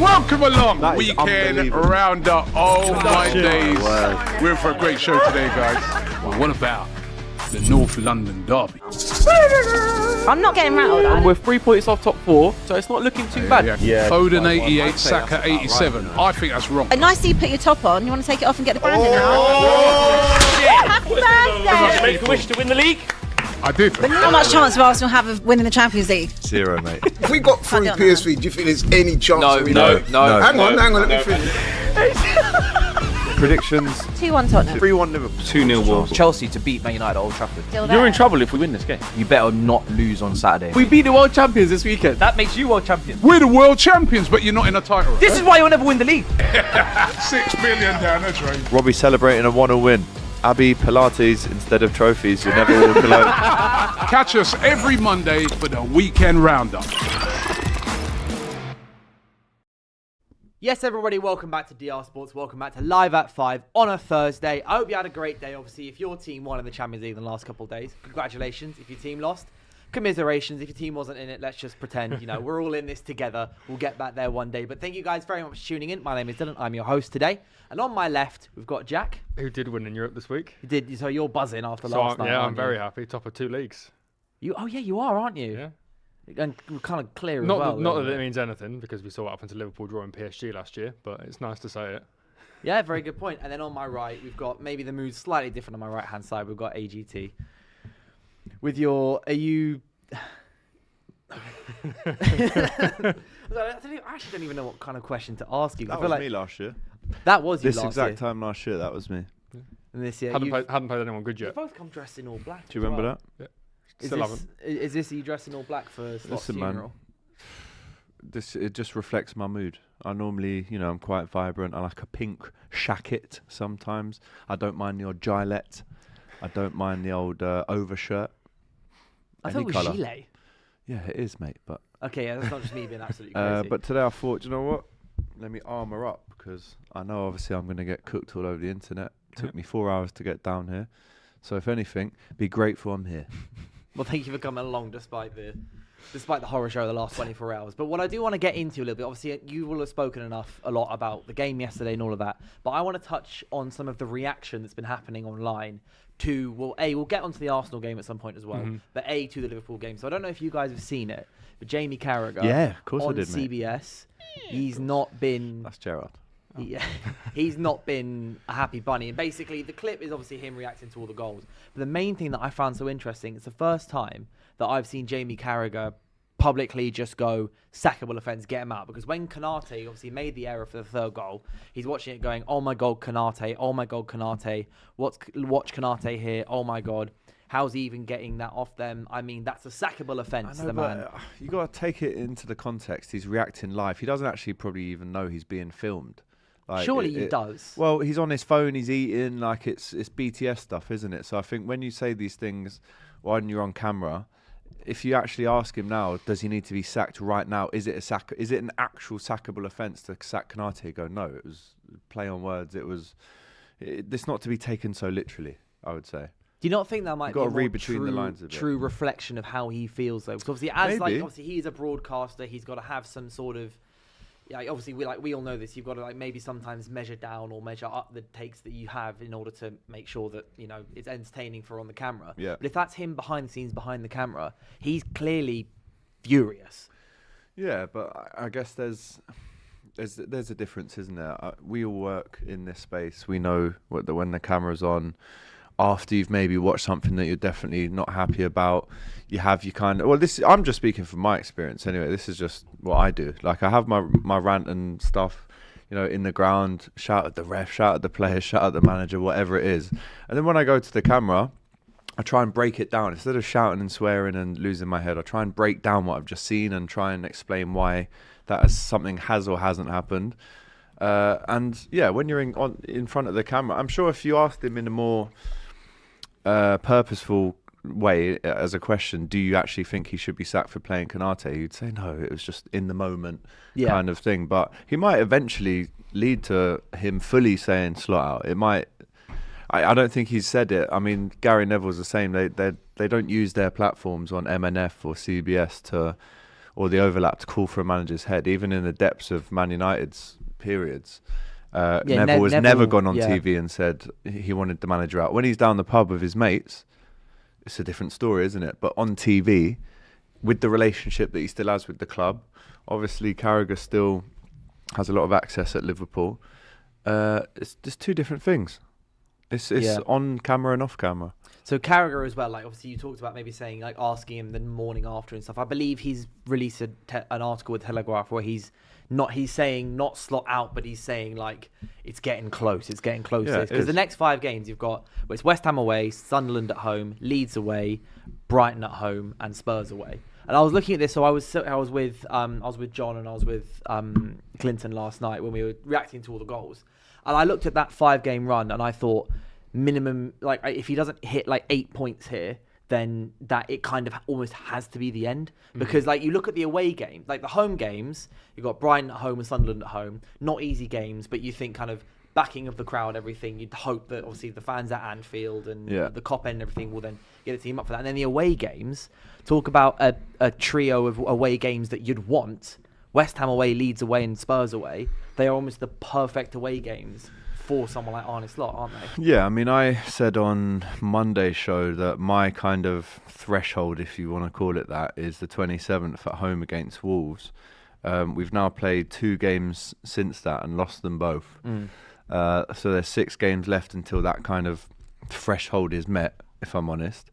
Welcome along, That is weekend unbelievable. roundup. Oh my days. Wow. We're in for a great show today, guys. Well, what about the North London derby? I'm not getting rattled. And we're 3 points off top 4, so it's not looking too bad. Yeah, Foden I'd 88, say Saka that's about 87. right, I think that's wrong. Nice that you put your top on. You want to take it off and get the branding out? Happy birthday! Make a wish to win the league. I did. How much chance will Arsenal have of winning the Champions League? 0, mate. If we got through Can't do it PSV, do you think there's any chance? No, of we no, don't? no. Hang on, let me finish. Predictions: 2-1 Tottenham. 3-1 Liverpool. 2-0 Wolves. Chelsea to beat Man United at Old Trafford. Still You're there. in trouble if we win this game. You better not lose on Saturday. We beat the world champions this weekend. That makes you world champion. We're the world champions, but you're not in a title. This is why you'll never win the league. 6 billion down the drain. Robbie celebrating a 1-0 win. Abby Pilates instead of trophies. You never walk alone. Catch us every Monday for the weekend roundup. Yes, everybody, welcome back to DR Sports. Welcome back to Live at 5 on a Thursday. I hope you had a great day. Obviously, if your team won in the Champions League in the last couple of days, congratulations. If your team lost, commiserations. If your team wasn't in it, let's just pretend, we're all in this together. We'll get back there one day. But thank you guys very much for tuning in. My name is Dylan. I'm your host today. And on my left, we've got Jack. Who did win in Europe this week? You did, so you're buzzing after So last night. yeah, I'm aren't very you? happy. Top of 2 leagues. You are, aren't you? Yeah. And kind of clear Not as well. not isn't that it means anything because we saw what happened to Liverpool drawing PSG last year, but it's nice to say it. Yeah, very good point. And then on my right, we've got maybe the mood's slightly different on my right hand side. We've got AGT. With your, are you? I actually don't even know what kind of question to ask you. I That feel was like me last year. that was you This last exact year. time last year, that was me. And this year, Hadn't you've played anyone good you've yet. both come dressed in all black. Do you remember that? Still haven't. Is this you dressed in all black for Slot's Listen, man. funeral? It just reflects my mood. I normally, I'm quite vibrant. I like a pink shacket sometimes. I don't mind the odd gilet. I don't mind the old overshirt. I thought it was colour. gilet. Yeah, it is, mate. But Okay, yeah, that's not just me being absolutely crazy. but today I thought, you know what? Let me armour up because I know obviously I'm going to get cooked all over the internet. It took me 4 hours to get down here. So if anything, be grateful I'm here. Well, thank you for coming along despite the horror show of the last 24 hours. But what I do want to get into a little bit, obviously you will have spoken a lot about the game yesterday and all of that, but I want to touch on some of the reaction that's been happening online to, we'll get onto the Arsenal game at some point as well, but to the Liverpool game. So I don't know if you guys have seen it, but Jamie Carragher Yeah, of course I on did, mate. CBS, he's not been... That's Gerard. He's not been a happy bunny. And basically, the clip is obviously him reacting to all the goals. But the main thing that I found so interesting, it's the first time that I've seen Jamie Carragher publicly just go, sackable offence, get him out. Because when Konate obviously made the error for the third goal, he's watching it going, oh my God, Konate, oh my God, Konate, watch Konate here, oh my God. How's he even getting that off them? I mean, that's a sackable offence, the man. You got to take it into the context. He's reacting live. He doesn't actually probably even know he's being filmed. Like, Surely he does. Well, he's on his phone. He's eating. Like it's BTS stuff, isn't it? So I think when you say these things when you're on camera, if you actually ask him now, does he need to be sacked right now? Is it a sack? Is it an actual sackable offence to sack Konate? Go, no. It was play on words. It's not to be taken so literally, I would say. Do you not think that might be gotta a more read between the lines a bit. true reflection of how he feels, though? Because obviously, Maybe. obviously he's a broadcaster, he's got to have some sort of, obviously we all know this. You've got to maybe sometimes measure down or measure up the takes that you have in order to make sure that it's entertaining for on the camera. Yeah. But if that's him behind the scenes, behind the camera, he's clearly furious. Yeah, but I guess there's a difference, isn't there? We all work in this space. We know when the camera's on. After you've maybe watched something that you're definitely not happy about, you have your kind of... Well, I'm just speaking from my experience anyway. This is just what I do. Like, I have my rant and stuff, in the ground, shout at the ref, shout at the players, shout at the manager, whatever it is. And then when I go to the camera, I try and break it down. Instead of shouting and swearing and losing my head, I try and break down what I've just seen and try and explain why something has or hasn't happened. And yeah, when you're in front of the camera, I'm sure if you asked him in a more... purposeful way as a question, do you actually think he should be sacked for playing Konate? You'd say no, it was just in the moment kind of thing. But he might eventually lead to him fully saying slot out. It might. I don't think he's said it. I mean, Gary Neville's the same. They don't use their platforms on MNF or CBS to or the overlap to call for a manager's head, even in the depths of Man United's periods. Neville has never gone on TV and said he wanted the manager out. When he's down the pub with his mates, it's a different story, isn't it? But on TV, with the relationship that he still has with the club, obviously Carragher still has a lot of access at Liverpool. It's just two different things. It's on camera and off camera. So Carragher as well, like obviously you talked about maybe saying like asking him the morning after and stuff. I believe he's released an article with Telegraph where he's saying not slot out, but he's saying like it's getting close. It's getting close. Because the next 5 games you've got, it's West Ham away, Sunderland at home, Leeds away, Brighton at home, and Spurs away. And I was looking at this, so I was with John and I was with Clinton last night when we were reacting to all the goals, and I looked at that 5-game run and I thought minimum, like if he doesn't hit like 8 points here, then that it kind of almost has to be the end. Because like you look at the away games, like the home games, you've got Brighton at home and Sunderland at home, not easy games, but you think kind of backing of the crowd, everything, you'd hope that obviously the fans at Anfield and the Kop end and everything will then get a team up for that. And then the away games, talk about a trio of away games that you'd want. West Ham away, Leeds away and Spurs away. They are almost the perfect away games for someone like Arne Slot, aren't they? Yeah, I mean, I said on Monday's show that my kind of threshold, if you want to call it that, is the 27th at home against Wolves. We've now played 2 games since that and lost them both. So there's 6 games left until that kind of threshold is met, if I'm honest.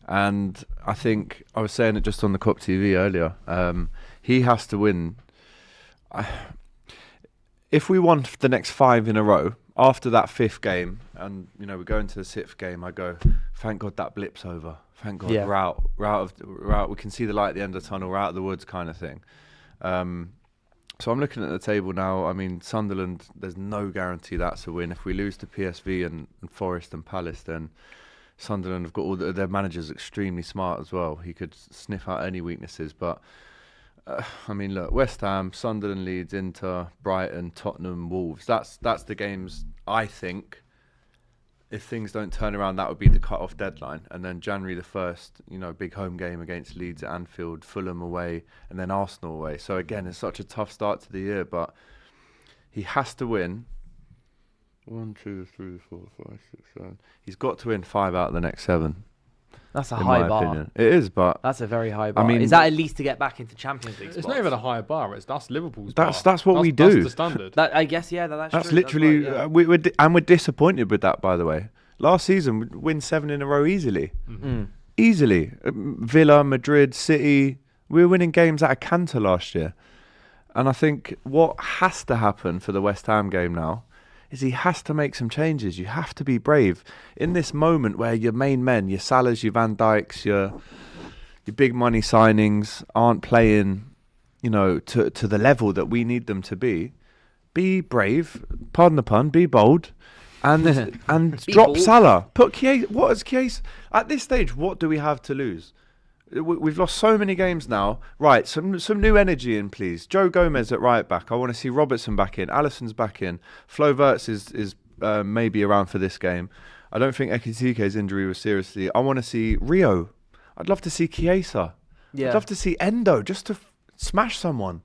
And I think, I was saying it just on the Kop TV earlier, he has to win. If we won the next 5 in a row, after that 5th game, and we go into the 6th game, I go, thank God that blip's over. Thank God we're out. We can see the light at the end of the tunnel. We're out of the woods, kind of thing. So I'm looking at the table now. I mean, Sunderland, there's no guarantee that's a win. If we lose to PSV and Forest and Palace, then Sunderland have got their manager's extremely smart as well. He could sniff out any weaknesses, but. I mean, look, West Ham, Sunderland, Leeds, Inter, Brighton, Tottenham, Wolves. That's the games, I think, if things don't turn around, that would be the cut-off deadline. And then January the 1st, big home game against Leeds at Anfield, Fulham away, and then Arsenal away. So, again, it's such a tough start to the year, but he has to win. 1, 2, 3, 4, 5, 6, 7. He's got to win 5 out of the next 7. That's a high bar. Opinion. It is, but that's a very high bar. I mean, is that at least to get back into Champions League? It's not even a high bar. That's Liverpool's bar. That's what we do. That's the standard. I guess that's true. Literally, that's right, we're disappointed with that. By the way, last season we win 7 in a row easily, easily. Villa, Madrid, City. We were winning games out of canter last year, and I think what has to happen for the West Ham game now is he has to make some changes. You have to be brave in this moment where your main men, your Salahs, your Van Dijks, your big money signings aren't playing, to the level that we need them to be. Be brave, pardon the pun, be bold, and drop bold. Salah. Put Chiesa. What is Chiesa at this stage? What do we have to lose? We've lost so many games now. Right, some new energy in, please. Joe Gomez at right back. I want to see Robertson back in. Alisson's back in. Flo Wirtz is maybe around for this game. I don't think Ekitike's injury was seriously. I want to see Rio. I'd love to see Chiesa. Yeah. I'd love to see Endo just to smash someone.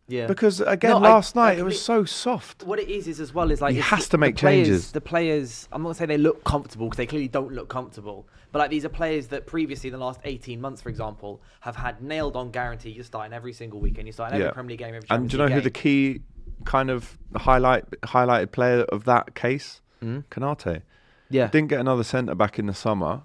Yeah. Because again, last night it was so soft. What it is as well is like he has to make changes. The players, I'm not gonna say they look comfortable because they clearly don't look comfortable. But like these are players that previously, in the last 18 months, for example, have had nailed on guarantee. You're starting every single weekend. You're starting every Premier League game, every Champions And do you know League who the key kind of highlighted player of that case? Konate. Yeah. We didn't get another centre back in the summer.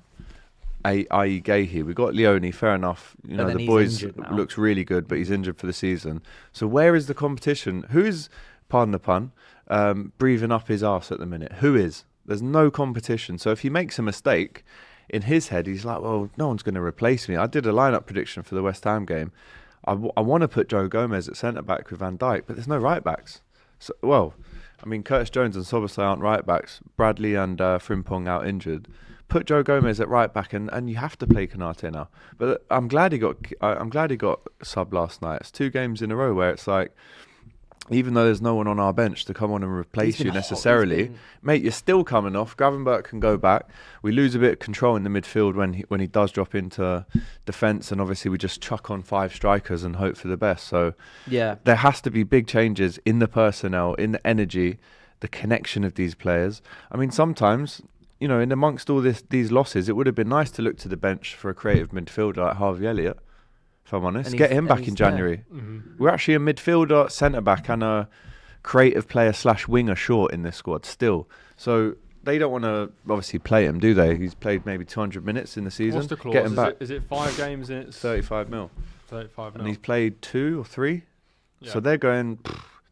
i.e. Gahey. We got Leone, fair enough. The boys looks really good, but he's injured for the season. So where is the competition? Who is, pardon the pun, breathing up his arse at the minute? Who is? There's no competition. So if he makes a mistake, in his head, he's like, well, no one's going to replace me. I did a lineup prediction for the West Ham game. I want to put Joe Gomez at centre-back with Van Dijk, but there's no right-backs. So, Curtis Jones and Szoboszlai aren't right-backs. Bradley and Frimpong out injured. Put Joe Gomez at right back, and you have to play Konate now. But I'm glad he got sub last night. It's 2 games in a row where it's like even though there's no one on our bench to come on and replace He's you been hot. necessarily, mate, you're still coming off. Gravenberch can go back. We lose a bit of control in the midfield when he does drop into defence, and obviously we just chuck on 5 strikers and hope for the best. So Yeah. there has to be big changes in the personnel, in the energy, the connection of these players. I mean, sometimes, you know, in amongst all these losses, it would have been nice to look to the bench for a creative midfielder like Harvey Elliott. If I'm honest, And get he's- him and back he's in there. January. Mhm. We're actually a midfielder, centre back, and a creative player / winger short in this squad still. So they don't want to obviously play him, do they? He's played maybe 200 minutes in the season. What's the clause? Get him back. Is it 5 games and it's 35 mil, 35 and mil? he's played 2 or 3. Yeah. So they're going.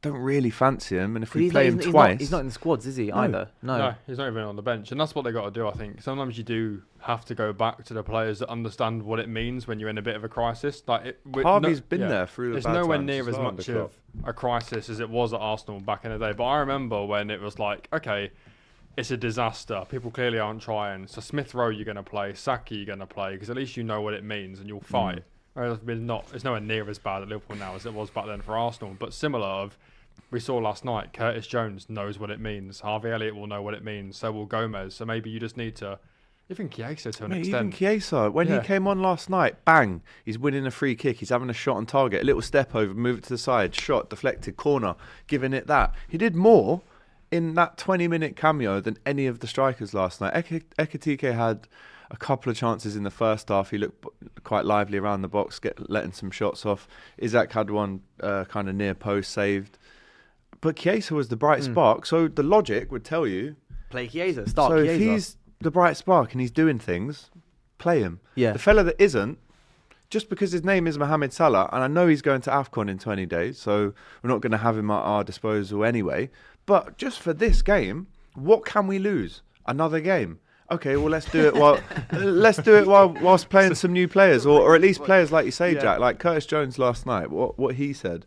Don't really fancy him, and if we He's play not- him he's twice, He's not in the squads, is he? No. Either. No. No, he's not even on the bench, and that's what they got to do. I think sometimes you do have to go back to the players that understand what it means when you're in a bit of a crisis. Like Harvey's been there through the It's bad nowhere times near as as well much under of a crisis as it was at Arsenal back in the day. But I remember when it was like, okay, it's a disaster. People clearly aren't trying. So Smith Rowe, you're going to play. Saki, you're going to play, because at least you know what it means and you'll fight. Whereas it's nowhere near as bad at Liverpool now as it was back then for Arsenal. But similar of. We saw last night, Curtis Jones knows what it means. Harvey Elliott will know what it means. So will Gomez. So maybe you just need to... Even Chiesa to an Mate, even extent. Chiesa, when he came on last night, bang, he's winning a free kick. He's having a shot on target, a little step over, move it to the side, shot, deflected, corner, giving it that. He did more in that 20-minute cameo than any of the strikers last night. Ekitike had a couple of chances in the first half. He looked quite lively around the box, letting some shots off. Isaac had one kind of near post saved. But Chiesa was the bright spark, so the logic would tell you. Play Chiesa. Start So Chiesa. if he's the bright spark and he's doing things, play him. Yeah. The fella that isn't, just because his name is Mohamed Salah, and I know he's going to AFCON in 20 days, so we're not going to have him at our disposal anyway. But just for this game, what can we lose? Another game. Okay, well let's do it whilst playing some new players, or at least players like you say, Jack, like Curtis Jones last night. What he said.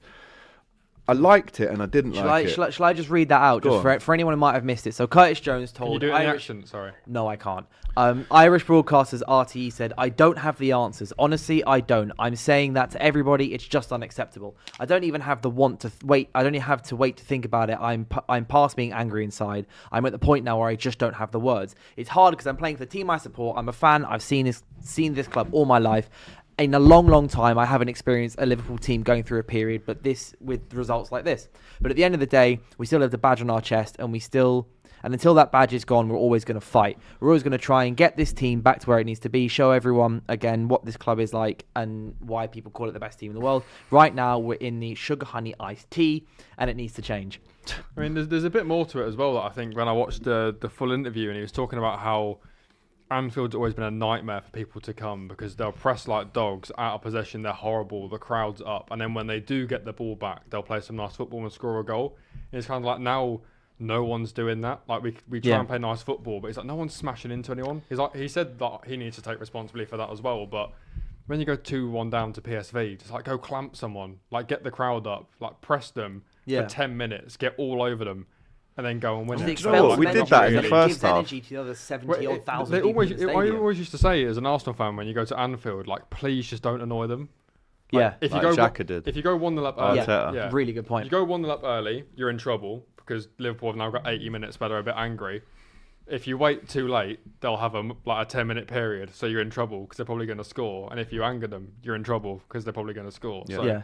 I liked it and I didn't like it. Shall I just read that out Go just for anyone who might have missed it? So Curtis Jones Can told you do it in the Irish... accent? Sorry. No, I can't. Irish broadcasters RTE said, "I don't have the answers. Honestly, I don't. I'm saying that to everybody. It's just unacceptable. I don't even have the want to wait. I don't even have to wait to think about it. I'm past being angry inside. I'm at the point now where I just don't have the words. It's hard because I'm playing for the team I support. I'm a fan. I've seen this club all my life. In a long, long time, I haven't experienced a Liverpool team going through a period, but this with results like this. But at the end of the day, we still have the badge on our chest, and until that badge is gone, we're always going to fight. We're always going to try and get this team back to where it needs to be, show everyone, again, what this club is like and why people call it the best team in the world. Right now, we're in the sugar honey iced tea, and it needs to change." I mean, there's a bit more to it as well that I think when I watched the full interview and he was talking about how Anfield's always been a nightmare for people to come because they'll press like dogs, out of possession, they're horrible, the crowd's up, and then when they do get the ball back, they'll play some nice football and score a goal. And it's kind of like now no one's doing that. Like we try and play nice football, but it's like no one's smashing into anyone. He said that he needs to take responsibility for that as well, but when you go 2-1 down to PSV, just like go clamp someone, like get the crowd up, like press them for 10 minutes, get all over them. And then go and win it. You know what? We did that in the first gives half. energy to the other 70,000 I people always used to say as an Arsenal fan when you go to Anfield, like please just don't annoy them. Like, if you like go Xhaka did. If you go 1-0 up early, Arteta. Really good point. You go 1-0 up early, you're in trouble because Liverpool have now got 80 minutes where they're a bit angry. If you wait too late, they'll have a 10-minute period, so you're in trouble because they're probably going to score. And if you anger them, you're in trouble because they're probably going to score. Yeah. So,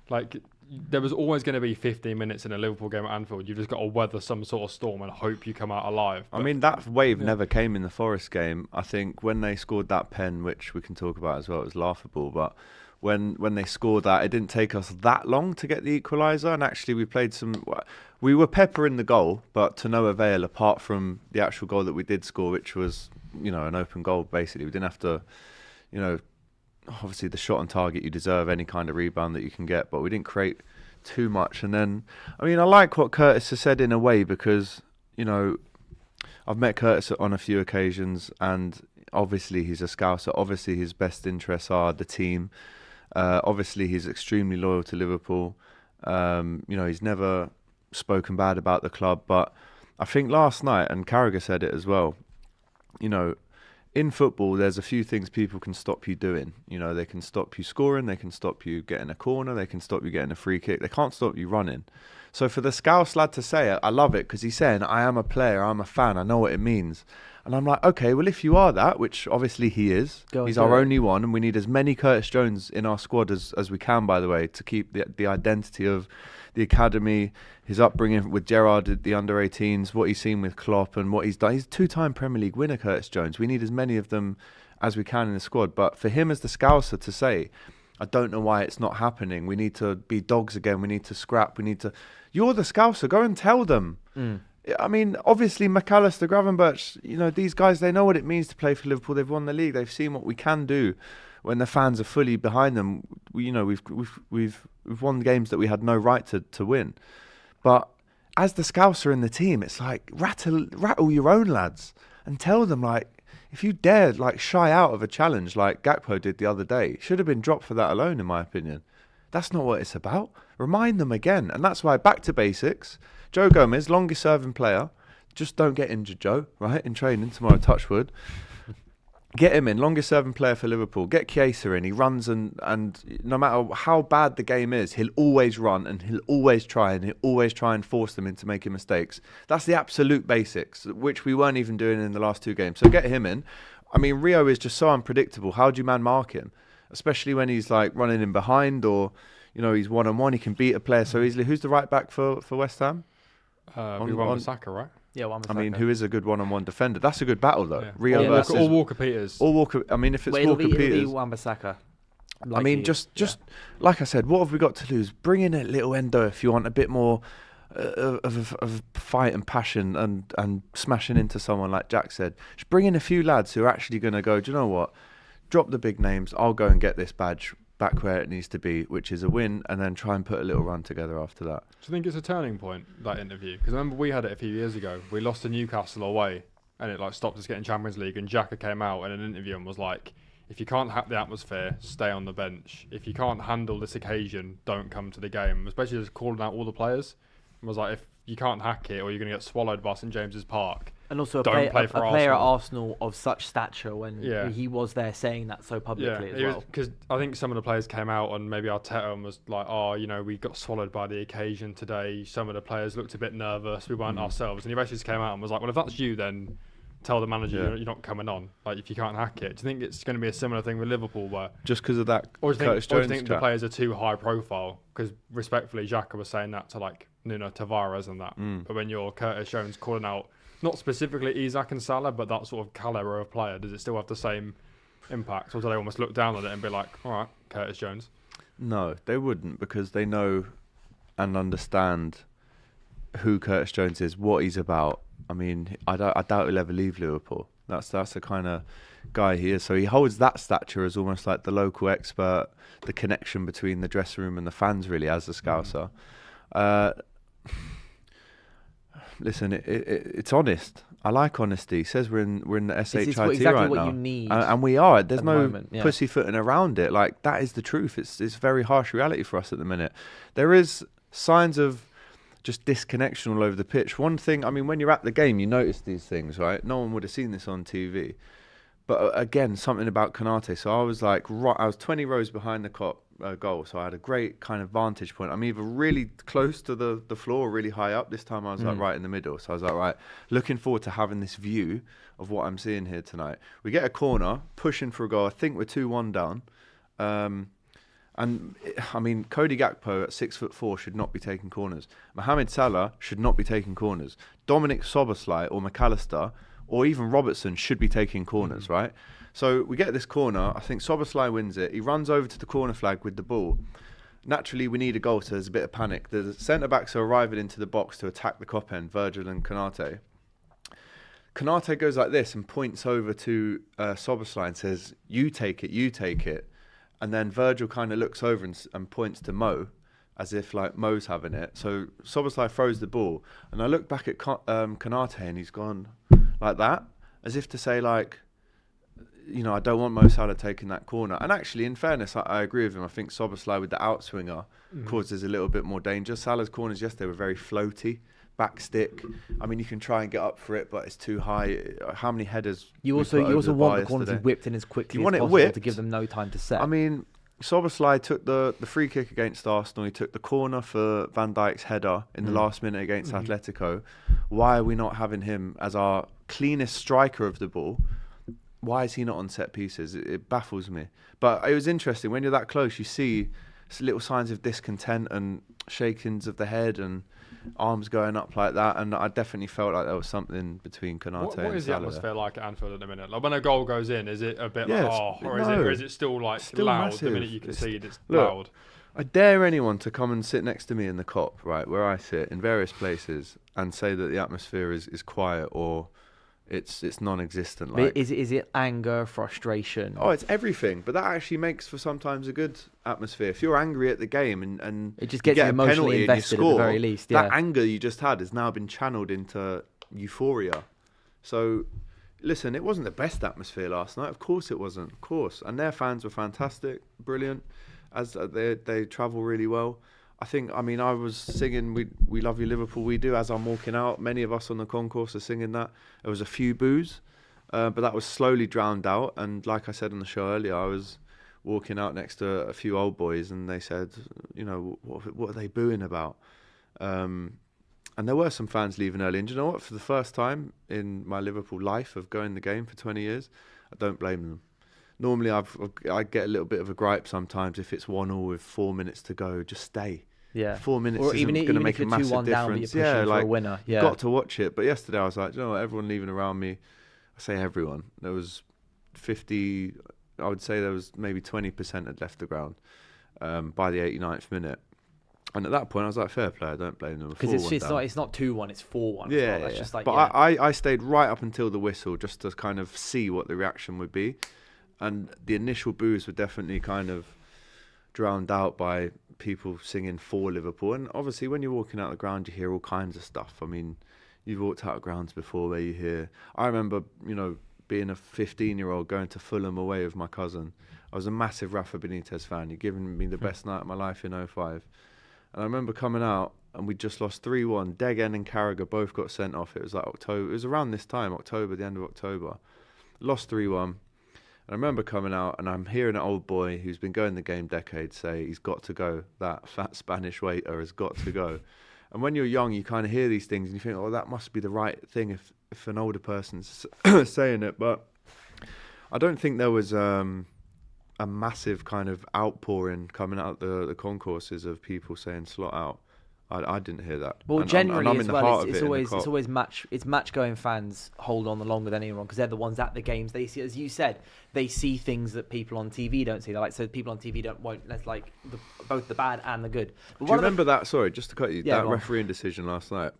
like, there was always going to be 15 minutes in a Liverpool game at Anfield. You've just got to weather some sort of storm and hope you come out alive. I mean, that wave never came in the Forest game. I think when they scored that pen, which we can talk about as well, it was laughable. But when they scored that, it didn't take us that long to get the equaliser. And actually, we were peppering the goal, but to no avail apart from the actual goal that we did score, which was, an open goal, basically. We didn't have to, obviously the shot on target, you deserve any kind of rebound that you can get, but we didn't create too much. And then, I like what Curtis has said in a way because, I've met Curtis on a few occasions and obviously he's a scouser. Obviously his best interests are the team. Obviously he's extremely loyal to Liverpool. He's never spoken bad about the club, but I think last night, and Carragher said it as well, in in football, there's a few things people can stop you doing. You know, they can stop you scoring, they can stop you getting a corner, they can stop you getting a free kick. They can't stop you running. So for the Scouse lad to say it, I love it, because he's saying, I am a player, I'm a fan, I know what it means. And I'm like, okay, well, if you are that, which obviously he is, he's our only one, and we need as many Curtis Jones in our squad as we can, by the way, to keep the identity of the academy, his upbringing with Gerrard at the under-18s, what he's seen with Klopp and what he's done. He's a two-time Premier League winner, Curtis Jones. We need as many of them as we can in the squad. But for him as the Scouser to say, I don't know why it's not happening. We need to be dogs again. We need to scrap. We need to... You're the Scouser. Go and tell them. I mean, obviously, McAllister, Gravenberch, you know, these guys, they know what it means to play for Liverpool. They've won the league. They've seen what we can do when the fans are fully behind them. We've won games that we had no right to win. But as the Scouser in the team, it's like, rattle your own lads and tell them, like, if you dared, like, shy out of a challenge like Gakpo did the other day, should have been dropped for that alone, in my opinion. That's not what it's about. Remind them again. And that's why, back to basics, Joe Gomez, longest serving player. Just don't get injured, Joe, right? In training tomorrow, touchwood. Get him in, longest serving player for Liverpool. Get Chiesa in. He runs and no matter how bad the game is, he'll always run and he'll always try and force them into making mistakes. That's the absolute basics, which we weren't even doing in the last two games. So get him in. I mean, Rio is just so unpredictable. How do you man mark him? Especially when he's like running in behind, or, you know, he's one-on-one. He can beat a player so easily. Who's the right back for West Ham? We won with Saka, right? Yeah, I mean, who is a good one-on-one defender? That's a good battle, though. Yeah. Rio versus... Or Walker Peters. Or Walker... I mean, if it's Walker Peters... It'll be Wan-Bissaka. I mean, just like I said, what have we got to lose? Bring in a little Endo if you want a bit more of fight and passion and smashing into someone like Jack said. Just bring in a few lads who are actually going to go, do you know what? Drop the big names. I'll go and get this badge back where it needs to be, which is a win, and then try and put a little run together after that. Do you think it's a turning point, that interview? Because I remember we had it a few years ago. We lost to Newcastle away, and it like stopped us getting Champions League. And Xhaka came out in an interview and was like, if you can't hack the atmosphere, stay on the bench. If you can't handle this occasion, don't come to the game. Especially just calling out all the players. And was like, if you can't hack it, or you're going to get swallowed by St James's Park. And also a Don't play for player at Arsenal. Arsenal of such stature when he was there saying that so publicly as well. Because I think some of the players came out and maybe Arteta and was like, oh, you know, we got swallowed by the occasion today. Some of the players looked a bit nervous. We weren't ourselves. And he basically just came out and was like, well, if that's you, then tell the manager you're not coming on. Like, if you can't hack it. Do you think it's going to be a similar thing with Liverpool where... Just because of that Or do you think the chat? players are too high profile? Because respectfully, Xhaka was saying that to like Nuno Tavares and that. But when you're Curtis Jones calling out... Not specifically Isak and Salah, but that sort of calibre of player. Does it still have the same impact? Or do they almost look down on it and be like, all right, Curtis Jones? No, they wouldn't, because they know and understand who Curtis Jones is, what he's about. I mean, I doubt he'll ever leave Liverpool. That's the kind of guy he is. So he holds that stature as almost like the local expert, the connection between the dressing room and the fans, really, as a Scouser. Listen, it's honest. I like honesty. He says we're in the SHIT exactly right what now, you need and we are. There's at no the moment, yeah. pussyfooting around it. Like, that is the truth. It's very harsh reality for us at the minute. There is signs of just disconnection all over the pitch. One thing, I mean, when you're at the game, you notice these things, right? No one would have seen this on TV. But again, something about Konate. So I was like, I was 20 rows behind the goal, so I had a great kind of vantage point. I'm either really close to the floor or really high up. This time I was like right in the middle. So I was like, right, looking forward to having this view of what I'm seeing here tonight. We get a corner, pushing for a goal. I think we're 2-1 down. And I mean, Cody Gakpo at 6'4" should not be taking corners. Mohamed Salah should not be taking corners. Dominic Szoboszlai or McAllister or even Robertson should be taking corners, right? So we get this corner. I think Szoboszlai wins it. He runs over to the corner flag with the ball. Naturally, we need a goal, so there's a bit of panic. The centre-backs are arriving into the box to attack the cop end, Virgil and Konate. Konate goes like this and points over to Szoboszlai and says, you take it. And then Virgil kind of looks over and points to Mo, as if like Mo's having it. So Szoboszlai throws the ball. And I look back at Konate and he's gone like that, as if to say like, you know, I don't want Mo Salah taking that corner. And actually, in fairness, I agree with him. I think Szoboszlai with the outswinger causes a little bit more danger. Salah's corners yesterday were very floaty, back stick. I mean, you can try and get up for it, but it's too high. How many headers? You we also put over the want bar the corner to be yesterday? whipped in as quickly You as want it possible to whipped? give them no time to set. I mean, Szoboszlai took the free kick against Arsenal. He took the corner for Van Dijk's header in the last minute against Atletico. Why are we not having him as our cleanest striker of the ball? Why is he not on set pieces? It baffles me. But it was interesting. When you're that close, you see little signs of discontent and shakings of the head and arms going up like that. And I definitely felt like there was something between Konate What and is the Salah atmosphere like at Anfield at the minute? Like when a goal goes in, is it a bit Yeah, like, it's- or no. is it still like Still loud massive. the minute you concede? It's Look, loud. I dare anyone to come and sit next to me in the COP, right, where I sit in various places, and say that the atmosphere is quiet or it's non-existent. But Like, is it anger, frustration? oh, it's everything. But that actually makes for sometimes a good atmosphere. If you're angry at the game and It just you gets get you a emotionally penalty and you invested at the score, very least. that Yeah. anger you just had has now been channeled into euphoria. So, listen, it wasn't the best atmosphere last night. Of course it wasn't. Of course. And their fans were fantastic, brilliant, as they travel really well. I mean, I was singing We Love You Liverpool, We Do, as I'm walking out. Many of us on the concourse are singing that. There was a few boos, but that was slowly drowned out. And like I said on the show earlier, I was walking out next to a few old boys and they said, you know, what are they booing about? And there were some fans leaving early. And do you know what? For the first time in my Liverpool life of going the game for 20 years, I don't blame them. Normally, I get a little bit of a gripe sometimes if it's 1-1 with 4 minutes to go. Just stay. Yeah. 4 minutes Or isn't even going to if make a you're massive 2-1 down, but difference. you're pushing Yeah, for like a winner. Yeah. got to watch it. But yesterday I was like, you know what? Everyone leaving around me. I say everyone. There was 50. I would say there was maybe 20% had left the ground by the 89th minute. And at that point, I was like, fair play. I don't blame them. Because it's not 2-1, it's 4-1. Yeah, as well. That's yeah. just like, But yeah. I stayed right up until the whistle just to kind of see what the reaction would be. And the initial boos were definitely kind of drowned out by people singing for Liverpool. And obviously, when you're walking out the ground, you hear all kinds of stuff. I mean, you've walked out of grounds before where you hear... I remember, you know, being a 15-year-old going to Fulham away with my cousin. I was a massive Rafa Benitez fan. He'd given me the best night of my life in 05. And I remember coming out and we just lost 3-1. Degen and Carragher both got sent off. It was like October. It was around this time, October, the end of October. Lost 3-1. And I remember coming out and I'm hearing an old boy who's been going the game decades say he's got to go. That fat Spanish waiter has got to go. And when you're young, you kind of hear these things and you think, oh, that must be the right thing if an older person's saying it. But I don't think there was a massive kind of outpouring coming out the concourses of people saying slot out. I didn't hear that. Well, And generally I'm in as the well, heart it's of it in the always Kop. match going fans hold on the longer than anyone because they're the ones at the games. They see, as you said, they see things that people on TV don't see. They're like, so people on TV won't. That's like both the bad and the good. But Do you remember that? Sorry, just to cut you. Yeah, that go on. refereeing decision last night.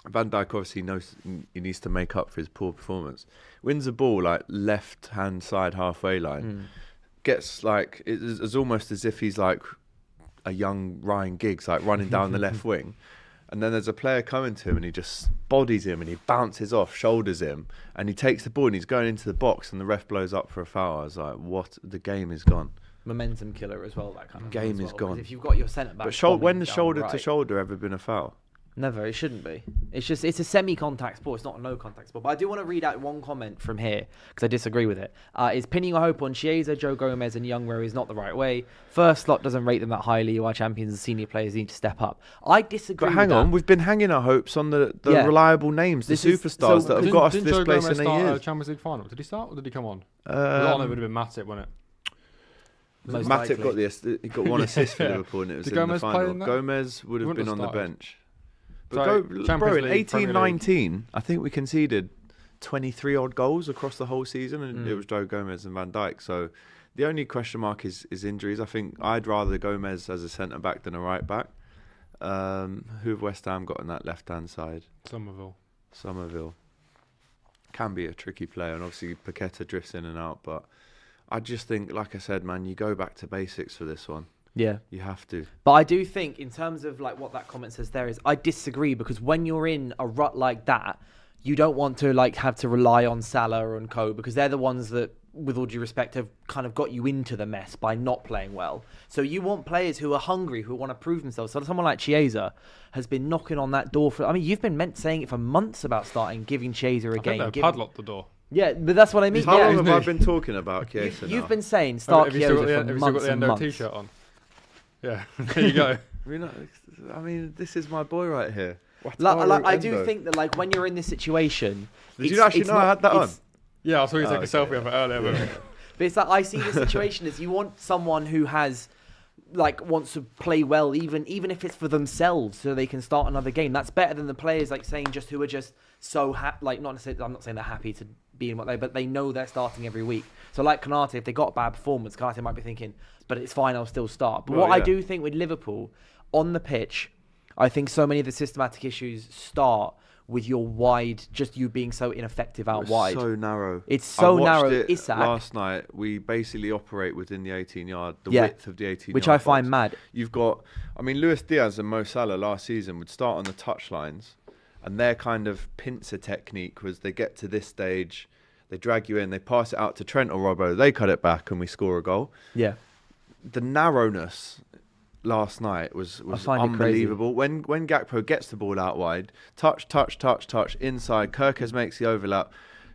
Van Dijk obviously knows he needs to make up for his poor performance. Wins the ball like left hand side halfway line. Gets like it's almost as if he's like a young Ryan Giggs, like running down the left wing. And then there's a player coming to him and he just bodies him and he bounces off, shoulders him, and he takes the ball and he's going into the box and the ref blows up for a foul. I was like, what? The game is gone. Momentum killer as well. That kind of Game thing is as well. 'Cause gone. If you've got your centre back, But when has down shoulder right, to shoulder ever been a foul? Never. It shouldn't be. It's a semi-contact sport. It's not a no-contact sport. But I do want to read out one comment from here because I disagree with it. Is pinning your hope on Chiesa, Joe Gomez and Young Rowe is not the right way. First slot doesn't rate them that highly. Our champions and senior players need to step up. I disagree But hang with on, that. we've been hanging our hopes on the Yeah. reliable names, the This is- superstars so that have Didn't- got us to didn't this Joe place Gomez in a start year. Champions League final? Did he start or did he come on? It would have been Matip, wouldn't it? Most Matip likely. got one assist for Yeah. Liverpool and it was Did in Gomez the play final. in that? Gomez would have Wouldn't been have on the started. bench. So, But Champions bro, in League, Premier League. 18-19, I think we conceded 23 odd goals across the whole season, and it was Joe Gomez and Van Dijk. So the only question mark is injuries. I think I'd rather Gomez as a centre back than a right back. Who have West Ham got on that left hand side? Somerville can be a tricky player, and obviously Paqueta drifts in and out. But I just think, like I said, man, you go back to basics for this one. Yeah. You have to. But I do think, in terms of like what that comment says there is, I disagree because when you're in a rut like that, you don't want to like have to rely on Salah and co because they're the ones that with all due respect, have kind of got you into the mess by not playing well. So you want players who are hungry, who want to prove themselves. So someone like Chiesa has been knocking on that door for. I mean, you've been saying it for months about starting, giving Chiesa a game. They've padlocked the door. Yeah, but that's what I mean. How yeah. long have I been talking about Chiesa? You've been saying start Chiesa for Have you still got months the and Endo months. t-shirt on? Yeah, there you go. I mean, this is my boy right here. I do think that like when you're in this situation, Did you actually know I had that on? Yeah, I saw you take Oh, a selfie of it earlier. But it's like I see the situation as you want someone who has wants to play well, even if it's for themselves, so they can start another game. That's better than the players who are just so happy. Like not necessarily, I'm not saying they're happy to be in what but they know they're starting every week. So like Konate, if they got a bad performance, Konate might be thinking, but it's fine, I'll still start. But I do think with Liverpool on the pitch, I think so many of the systematic issues start with your wide, just you being so ineffective out wide. So narrow. It's so narrow. Isak, last night, we basically operate within the 18-yard, width of the 18-yard which I find mad. You've got, Luis Diaz and Mo Salah last season would start on the touchlines, and their kind of pincer technique was they get to this stage, they drag you in, they pass it out to Trent or Robbo, they cut it back, and we score a goal. Yeah. The narrowness last night was unbelievable. When Gakpo gets the ball out wide, touch, inside, Kirkes makes the overlap,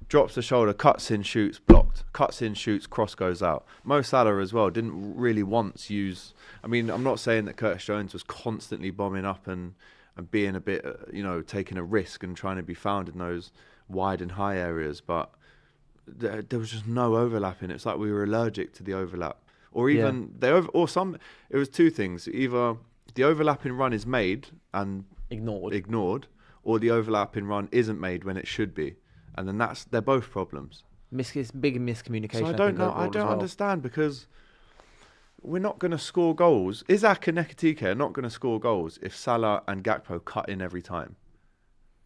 drops the shoulder, cuts in, shoots, blocked. Cuts in, shoots, cross goes out. Mo Salah as well didn't really once use... I'm not saying that Curtis Jones was constantly bombing up and being a bit, taking a risk and trying to be found in those wide and high areas, but there was just no overlapping. It's like we were allergic to the overlap. Or even it was two things. Either the overlapping run is made and ignored, or the overlapping run isn't made when it should be, and then they're both problems. It's big miscommunication. So I don't know. I don't understand, because we're not going to score goals. Isak and Ekitike are not going to score goals if Salah and Gakpo cut in every time.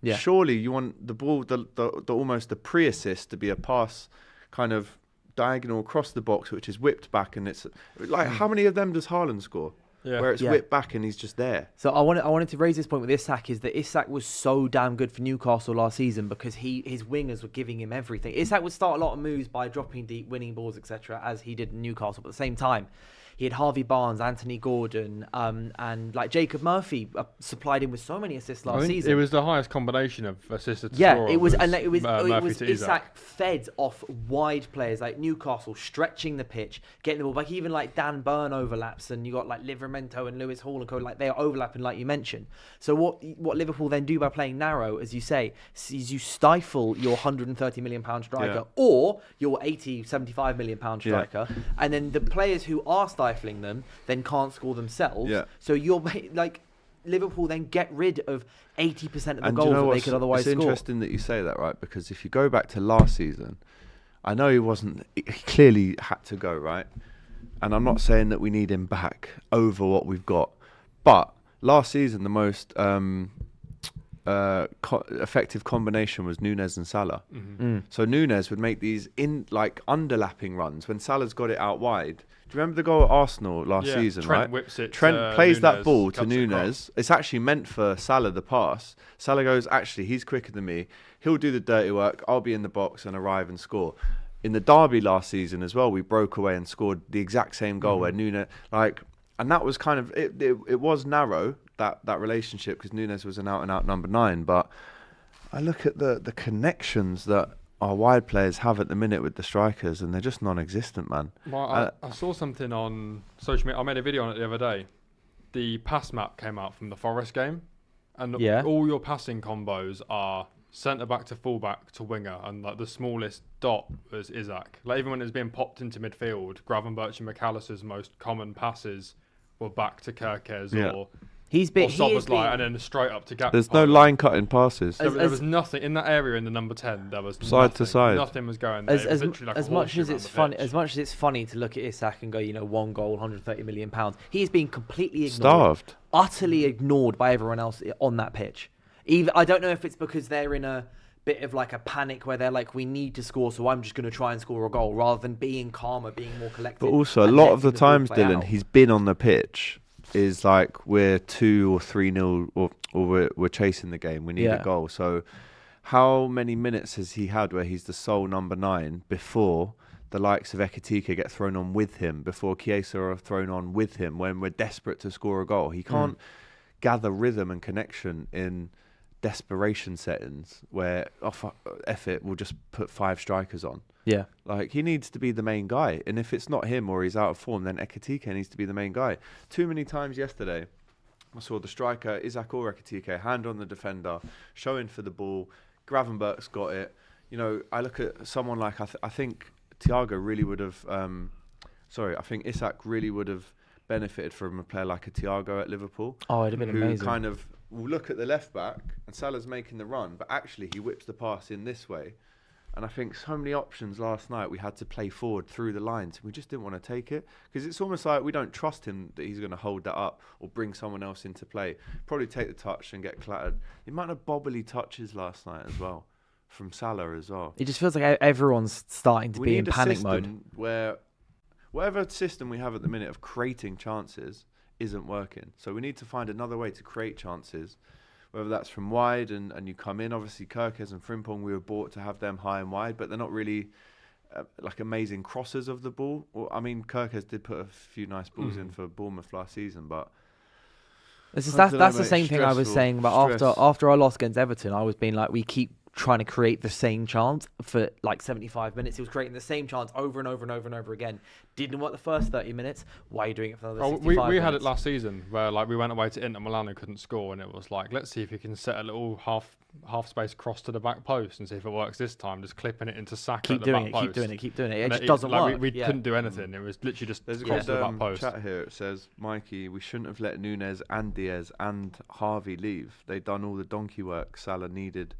Yeah. Surely you want the ball, the almost the pre-assist to be a pass, kind of diagonal across the box, which is whipped back, and it's like how many of them does Haaland score? Yeah. Where it's whipped back and he's just there. So I wanted to raise this point with Isak, is that Isak was so damn good for Newcastle last season because his wingers were giving him everything. Isak would start a lot of moves by dropping deep, winning balls, etc., as he did in Newcastle. But at the same time, he had Harvey Barnes, Anthony Gordon, and Jacob Murphy supplied him with so many assists last season. It was the highest combination of assists to score. It was Isak fed off wide players like Newcastle, stretching the pitch, getting the ball back. Even like Dan Burn overlaps, and you got like Livramento and Lewis Hall and co. Like they are overlapping, like you mentioned. So what Liverpool then do by playing narrow, as you say, is you stifle your £130 million striker or your £75 million striker, and then the players who are stifling them then can't score themselves. Yeah. So you're like Liverpool then get rid of 80% of the goals that they could otherwise score. It's interesting that you say that, right? Because if you go back to last season, I know he clearly had to go, right? And I'm not saying that we need him back over what we've got, but last season the most effective combination was Núñez and Salah. Mm-hmm. So Núñez would make these underlapping runs when Salah's got it out wide. Do you remember the goal at Arsenal last season, Trent right? Whips it Trent plays Núñez, that ball to Núñez. It's actually meant for Salah, the pass. Salah goes, actually, he's quicker than me. He'll do the dirty work. I'll be in the box and arrive and score. In the derby last season as well, we broke away and scored the exact same goal where Núñez, and that was kind of, it was narrow, that relationship, because Núñez was an out-and-out number 9. But I look at the connections that our wide players have at the minute with the strikers, and they're just non-existent, man. Well, I saw something on social media. I made a video on it the other day. The pass map came out from the Forest game, and all your passing combos are centre-back to full-back to winger, and the smallest dot was Isak. Even when it was being popped into midfield, Gravenberch and McAllister's most common passes were back to Kirkes or... and then straight up to Gakpo. There's no line cutting passes. There was nothing in that area in the number 10. There was side to side. Nothing was going there. As much as it's funny to look at Isak and go, one goal, £130 million. He's been completely ignored, starved, utterly ignored by everyone else on that pitch. I don't know if it's because they're in a bit of a panic where they're like, we need to score, so I'm just going to try and score a goal, rather than being calmer, being more collected. But also, a lot of the times, Dylan, he's been on the pitch is we're 2 or 3-0 or we're chasing the game, we need a goal. So how many minutes has he had where he's the sole number 9 before the likes of Ekitike get thrown on with him before Chiesa are thrown on with him when we're desperate to score a goal. He can't gather rhythm and connection in desperation settings where F it, we'll just put 5 strikers on. Yeah. Like, he needs to be the main guy. And if it's not him or he's out of form, then Ekitike needs to be the main guy. Too many times yesterday, I saw the striker, Isaac or Ekitike, hand on the defender, showing for the ball. Gravenberch's got it. You know, I look at someone like, I think Thiago really would have, I think Isak really would have benefited from a player like a Thiago at Liverpool. Oh, it'd have been amazing. Who kind of will look at the left back and Salah's making the run, but actually he whips the pass in this way. And I think so many options last night we had to play forward through the lines. We just didn't want to take it because it's almost like we don't trust him that he's going to hold that up or bring someone else into play. Probably take the touch and get clattered. The amount of bobbly touches last night as well from Salah as well. It just feels like everyone's starting to be in panic mode. Where whatever system we have at the minute of creating chances isn't working. So we need to find another way to create chances, whether that's from wide and you come in. Obviously, Kerkez and Frimpong, we were bought to have them high and wide, but they're not really like amazing crossers of the ball. Well, I mean, Kerkez did put a few nice balls in for Bournemouth last season, but that's the same thing I was saying about after our loss against Everton. I was being like, we keep trying to create the same chance for like 75 minutes. He was creating the same chance over and over and over and over again. Didn't work the first 30 minutes. Why are you doing it for another 65 minutes? We had it last season where like we went away to Inter Milan and couldn't score, and it was like, let's see if we can set a little half space cross to the back post and see if it works this time. Just clipping it into SACKED at the back post. Keep doing it. It just doesn't work. We couldn't do anything. It was literally just there's a cross good to the back post. chat here. It says, Mikey, we shouldn't have let Nunes and Diaz and Harvey leave. They'd done all the donkey work Salah needed.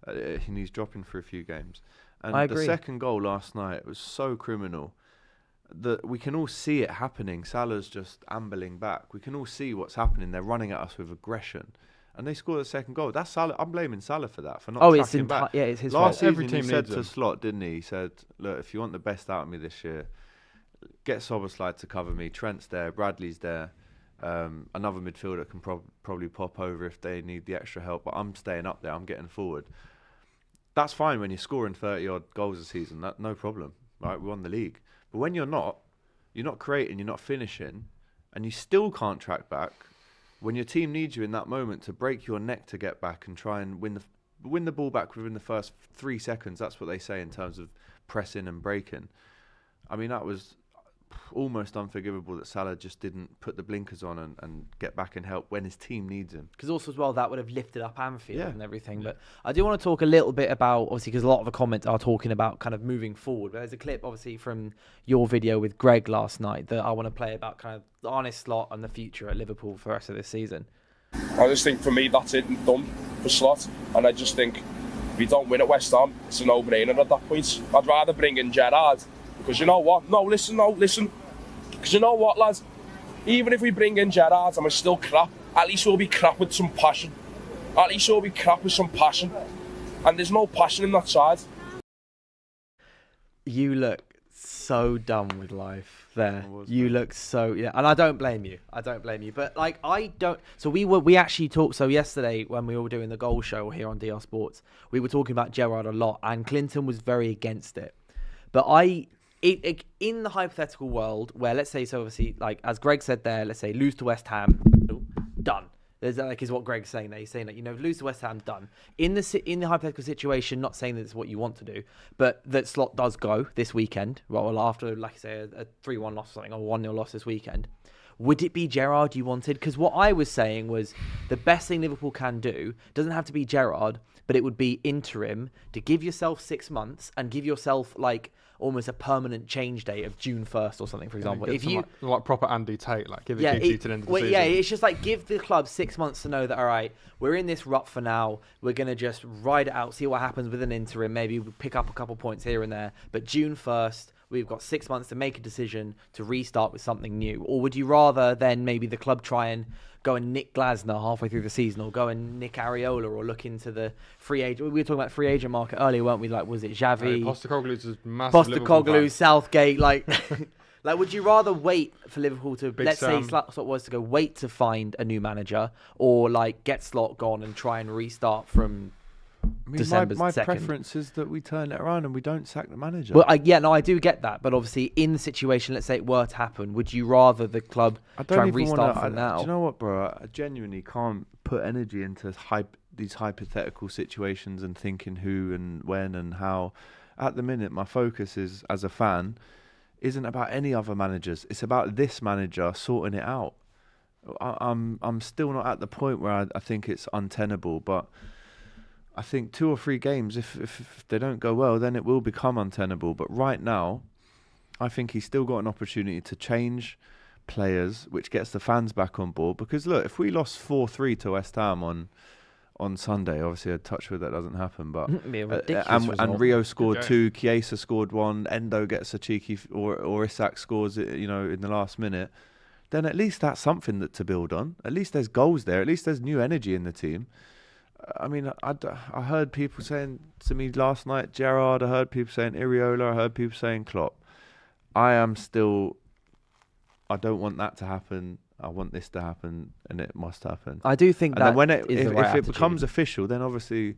And he's dropping for a few games. And I agree. The second goal last night was so criminal that we can all see it happening. Salah's just ambling back. We can all see what's happening. They're running at us with aggression. And they score the second goal. That's Salah. I'm blaming Salah for that, for not tracking back. Yeah, it's his Last fault. season Every team he said needs to him. Slot, didn't he? He said, look, if you want the best out of me this year, get Soboslai to cover me. Trent's there. Bradley's there. Another midfielder can probably pop over if they need the extra help. But I'm staying up there. I'm getting forward. That's fine when you're scoring 30-odd goals a season. That no problem, right? We won the league. But when you're not creating, you're not finishing, and you still can't track back, when your team needs you in that moment to break your neck to get back and try and win the ball back within the first 3 seconds, that's what they say in terms of pressing and breaking. I mean, that was almost unforgivable that Salah just didn't put the blinkers on and get back and help when his team needs him. Because also as well, that would have lifted up Anfield and everything. But I do want to talk a little bit about, obviously, because a lot of the comments are talking about kind of moving forward. But there's a clip, obviously, from your video with Greg last night that I want to play about kind of Arne Slot and the future at Liverpool for the rest of this season. I just think for me that's it and done for Slot, and I just think if we don't win at West Ham, it's a no-brainer at that point. I'd rather bring in Gerrard, because you know what? No, listen. Because you know what, lads? Even if we bring in Gerrard and we're still crap, at least we'll be crap with some passion. And there's no passion in that side. You look so done with life there. You look so, and I don't blame you. But like, I don't. So we actually talked. So yesterday when we were doing the goal show here on DR Sports, we were talking about Gerrard a lot, and Clinton was very against it. But in the hypothetical world where, let's say, so obviously, like as Greg said there, let's say lose to West Ham, done. There's like is what Greg's saying there. He's saying that, lose to West Ham, done. In the hypothetical situation, not saying that it's what you want to do, but that Slot does go this weekend. Well, after, like I say, a 3-1 loss or something, or 1-0 loss this weekend. Would it be Gerrard you wanted? Because what I was saying was the best thing Liverpool can do doesn't have to be Gerrard, but it would be interim to give yourself 6 months and give yourself like almost a permanent change date of June 1st or something, for example. If you like proper Andy Tate, like give it to the end of the season. Yeah, it's just like give the club 6 months to know that, all right, we're in this rut for now. We're going to just ride it out, see what happens with an interim. Maybe we pick up a couple points here and there. But June 1st, we've got 6 months to make a decision to restart with something new. Or would you rather then maybe the club try and go and nick Glasner halfway through the season, or go and nick Areola, or look into the free agent? We were talking about free agent market earlier, weren't we? Like, was it Xavi? Postecoglou's a massive Liverpool fan. Postecoglou, Southgate, like... Like, would you rather wait for Liverpool to, Big let's Sam. say Slot was to go wait to find a new manager, or like get Slot gone and try and restart from I mean, December's my 2nd. preference is that we turn it around and we don't sack the manager. Well, I do get that, but obviously, in the situation, let's say it were to happen, would you rather the club I try don't and even restart want from to. now? Do you know what, bro? I genuinely can't put energy into these hypothetical situations and thinking who and when and how. At the minute, my focus is, as a fan, isn't about any other managers. It's about this manager sorting it out. I'm still not at the point where I think it's untenable, but I think 2 or 3 games, if they don't go well, then it will become untenable. But right now, I think he's still got an opportunity to change players, which gets the fans back on board. Because look, if we lost 4-3 to West Ham on Sunday, obviously I touch wood that doesn't happen, but and Rio scored 2, Chiesa scored 1, Endo gets a cheeky or Isak scores it, in the last minute, then at least that's something to build on. At least there's goals there. At least there's new energy in the team. I mean, I heard people saying to me last night, Gerrard. I heard people saying Iriola. I heard people saying Klopp. I don't want that to happen. I want this to happen, and it must happen. I do think and that then when if it becomes official, then obviously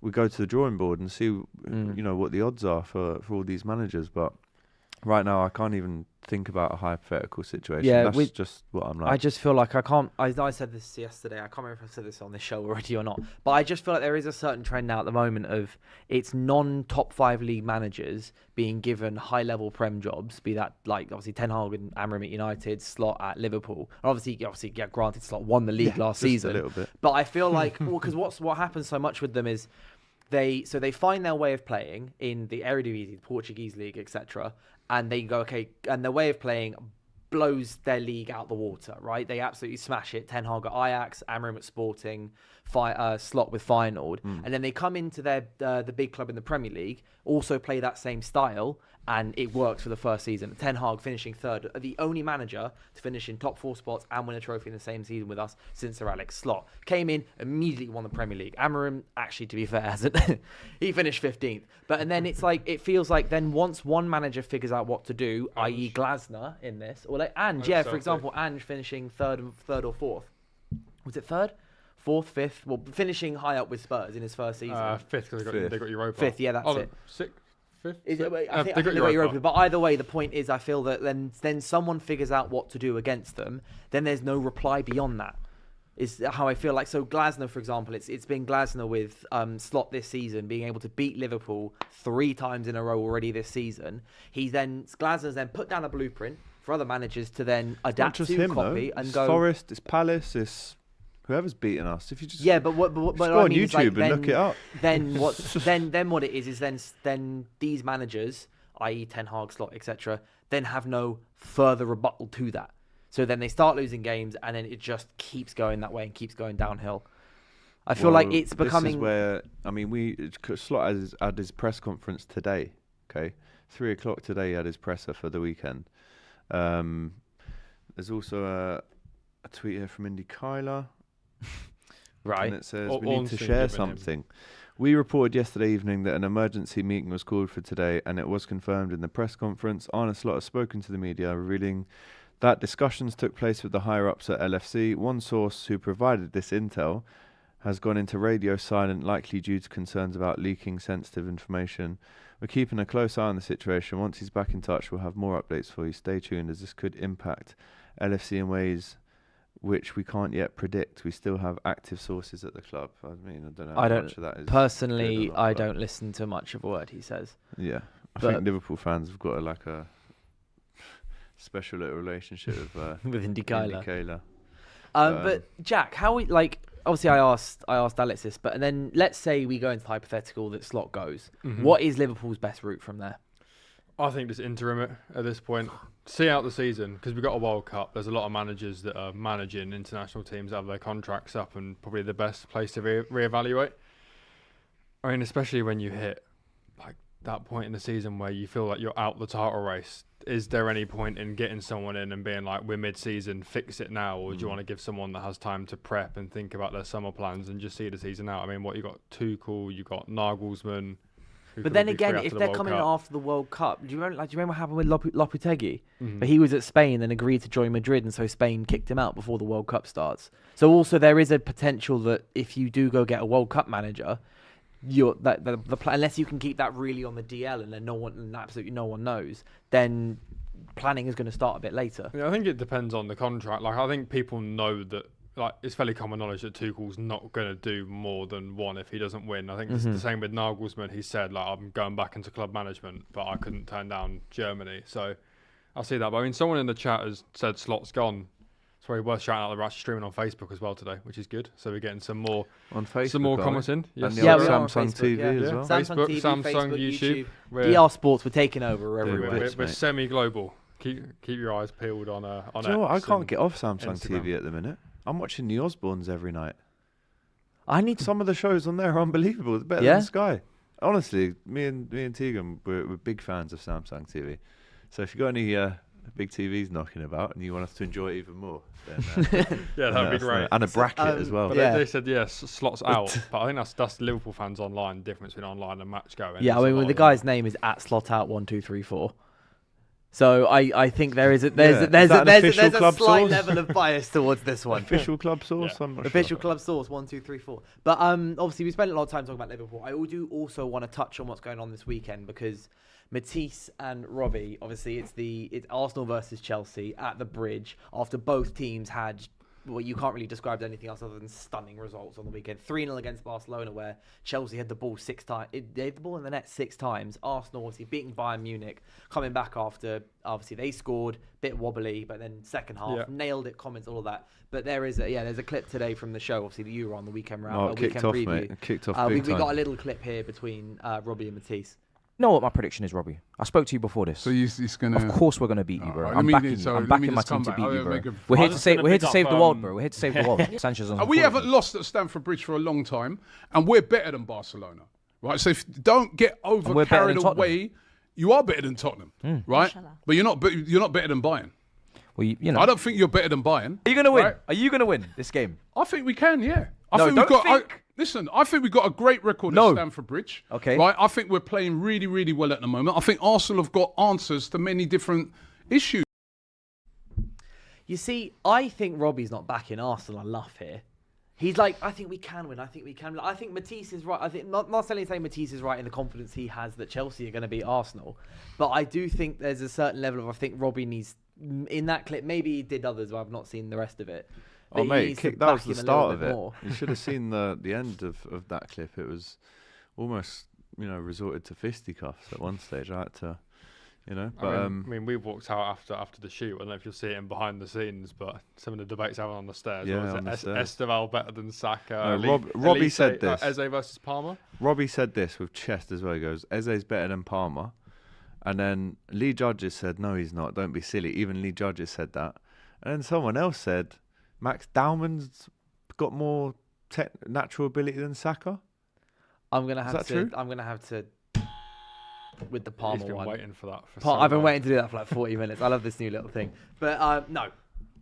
we go to the drawing board and see, what the odds are for all these managers. But right now, I can't even think about a hypothetical situation. Yeah, that's just what I'm like. I just feel like I can't. I said this yesterday. I can't remember if I said this on this show already or not. But I just feel like there is a certain trend now at the moment of it's non-top 5 league managers being given high-level Prem jobs. Be that like obviously Ten Hag and Amram at United, Slot at Liverpool. Obviously, granted, Slot won the league last season. A little bit. But I feel like because what happens so much with them is they find their way of playing in the Eredivisie, the Portuguese league, etc. And they go, okay, and their way of playing blows their league out the water, right? They absolutely smash it. Ten Hag at Ajax, Amram at Sporting, Slot with Feyenoord. And then they come into the big club in the Premier League, also play that same style, and it works for the first season. Ten Hag finishing 3rd, the only manager to finish in top 4 spots and win a trophy in the same season with us since Sir Alex. Slot came in, immediately won the Premier League. Amram, actually, to be fair, hasn't. He finished 15th. And then it's like, it feels like then once one manager figures out what to do, i.e. Glasner in this, or like Ange, for example, Ange finishing 3rd or 4th. Was it 3rd? 4th, 5th? Well, finishing high up with Spurs in his first season. 5th because they got Europa. 5th, yeah, that's it. 6th? 5th? I think they got Europa. But either way, the point is I feel that then someone figures out what to do against them, then there's no reply beyond that. Is how I feel like. So Glasner, for example, it's been Glasner with Slot this season, being able to beat Liverpool 3 times in a row already this season. Glasner's then put down a blueprint for other managers to then adapt to, copy, and go. Forest, it's Palace, it's whoever's beating us. If you just but go on YouTube and look it up. Then what it is then these managers, i.e. Ten Hag, Slot, etc., then have no further rebuttal to that. So then they start losing games, and then it just keeps going that way and keeps going downhill. I feel like it's becoming. This is where Slot had his press conference today. Okay, 3:00 today he had his presser for the weekend. There's also a tweet here from Indy Kyler. Right. And it says, we need to share something. We reported yesterday evening that an emergency meeting was called for today, and it was confirmed in the press conference. Arne Slot has spoken to the media, revealing that discussions took place with the higher-ups at LFC. One source who provided this intel has gone into radio silent, likely due to concerns about leaking sensitive information. We're keeping a close eye on the situation. Once he's back in touch, we'll have more updates for you. Stay tuned, as this could impact LFC in ways which we can't yet predict. We still have active sources at the club. I mean, I don't know how much of that is personally, good or not, I don't listen to much of a word he says. Yeah. I think Liverpool fans have got a special little relationship with Indy Kyler. But Jack, how we obviously I asked Alex this, but and then let's say we go into hypothetical that Slot goes. Mm-hmm. What is Liverpool's best route from there? I think just interim it at this point. See out the season, because we've got a World Cup. There's a lot of managers that are managing international teams that have their contracts up, and probably the best place to reevaluate. I mean, especially when you hit like that point in the season where you feel like you're out the title race. Is there any point in getting someone in and being like, we're mid-season, fix it now? Or do you want to give someone that has time to prep and think about their summer plans and just see the season out? I mean, you got Tuchel, you got Nagelsmann. But then again, if they're coming in after the World Cup, do you remember what happened with Lopetegui? Mm-hmm. But he was at Spain and agreed to join Madrid, and so Spain kicked him out before the World Cup starts. So also there is a potential that if you do go get a World Cup manager, unless you can keep that really on the DL and then absolutely no one knows, then planning is going to start a bit later. Yeah, I think it depends on the contract. Like, I think people know that. Like, it's fairly common knowledge that Tuchel's not going to do more than one if he doesn't win. I think it's the same with Nagelsmann. He said, like, I'm going back into club management, but I couldn't turn down Germany. So I see that. But I mean, someone in the chat has said Slot's gone. It's very worth shouting out. They're actually streaming on Facebook as well today, which is good. So we're getting some more on Facebook, some more comments in. Yes, yeah, on we're on Samsung Facebook, TV as well. Samsung TV, Samsung, Facebook, YouTube. DR Sports, we're taking over everywhere. We're semi-global. Keep your eyes peeled on Do you know what? I can't get off Samsung Instagram. TV at the minute. I'm watching the Osbournes every night. I need to. Some of the shows on there are unbelievable. It's better than Sky. Honestly, me and Tegan, we're big fans of Samsung TV. So if you've got any big TVs knocking about and you want us to enjoy it even more, then yeah, that'd be great. And a bracket as well. But they said yes, Slot's out. But I think that's Liverpool fans online. Difference between online and match going. Yeah, I mean, the guy's name is @slotout1234. So I think there's a slight level of bias towards this one. Official club source. I'm not Official sure. club source 1234. But obviously we spent a lot of time talking about Liverpool. I do also want to touch on what's going on this weekend because Matisse and Robbie, obviously it's Arsenal versus Chelsea at the Bridge after both teams had. Well, you can't really describe anything else other than stunning results on the weekend. 3-0 against Barcelona, where Chelsea had the ball 6 times. They had the ball in the net 6 times. Arsenal, obviously, beating Bayern Munich, coming back after, obviously, they scored, bit wobbly, but then second half, nailed it, comments, all of that. But there's a clip today from the show, obviously, that you were on the weekend round. Kicked off, preview. mate. It kicked off big we time. got a little clip here between Robbie and Matisse. You know what my prediction is, Robbie? I spoke to you before this. So he's gonna. Of course we're gonna beat you, bro. Right, I'm backing my team to beat you, bro. We're here to save the world, bro. We're here to save the world. Sanchez on. We haven't lost at Stamford Bridge for a long time, and we're better than Barcelona, right? So if don't get carried away, you are better than Tottenham, right? But you're not better than Bayern. Well, you know. I don't think you're better than Bayern. Are you gonna win? Right? Are you gonna win this game? I think we can, yeah. Listen, I think we've got a great record at Stamford Bridge. Okay. Right? I think we're playing really, really well at the moment. I think Arsenal have got answers to many different issues. You see, I think Robbie's not backing Arsenal enough here. He's like, I think we can win. I think we can. I think Matisse is right. I think not necessarily saying Matisse is right in the confidence he has that Chelsea are going to beat Arsenal, but I do think there's a certain level of I think Robbie needs in that clip. Maybe he did others, but I've not seen the rest of it. Oh mate, that was the start of it. More. You should have seen the end of that clip. It was almost resorted to fisticuffs at one stage. I had to, But I mean, we walked out after the shoot. I don't know if you'll see it in behind the scenes, but some of the debates happened on the stairs. Yeah, on the stairs. Esteval better than Saka. Robbie said this. Eze versus Palmer. Robbie said this with chest as well. He goes, Eze's better than Palmer. And then Lee Judges said, no, he's not. Don't be silly. Even Lee Judges said that. And then someone else said, Max Dowman's got more natural ability than Saka. I'm gonna have to. True? I'm gonna have to. With the Palmer He's been one. waiting for that. I've been waiting to do that for like 40 minutes. I love this new little thing. But no,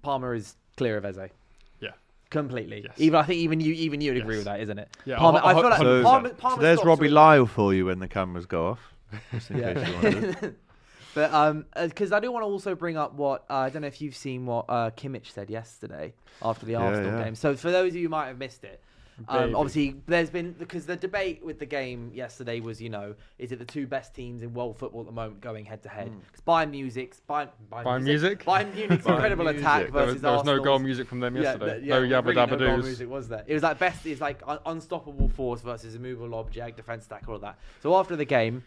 Palmer is clear of Eze. Yeah. Completely. Yes. I think even you would agree with that, isn't it? Yeah. Palmer, I feel like so Palmer there's stops Robbie with- Lyle for you when the cameras go off. Just in case you wanted. But because I do want to also bring up what I don't know if you've seen what Kimmich said yesterday after the Arsenal game. So for those of you who might have missed it, obviously there's been because the debate with the game yesterday was is it the two best teams in world football at the moment going head to head? Because Bayern Munich's incredible attack versus there was no Arsenal's. goal music from them yesterday. No Yabba really dabba no goal doos. music was there. It was like unstoppable force versus immovable object, defense attack, all of that. So after the game,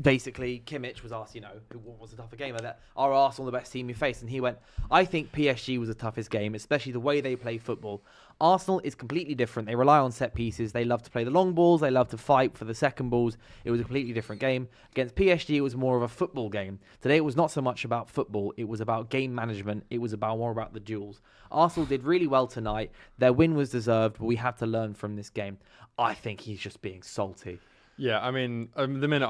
basically Kimmich was asked, what was the tougher game? Are Arsenal the best team you faced? And he went, I think PSG was the toughest game, especially the way they play football. Arsenal is completely different. They rely on set pieces. They love to play the long balls. They love to fight for the second balls. It was a completely different game. Against PSG, it was more of a football game. Today, it was not so much about football. It was about game management. It was more about the duels. Arsenal did really well tonight. Their win was deserved, but we have to learn from this game. I think he's just being salty. Yeah, I mean, the minute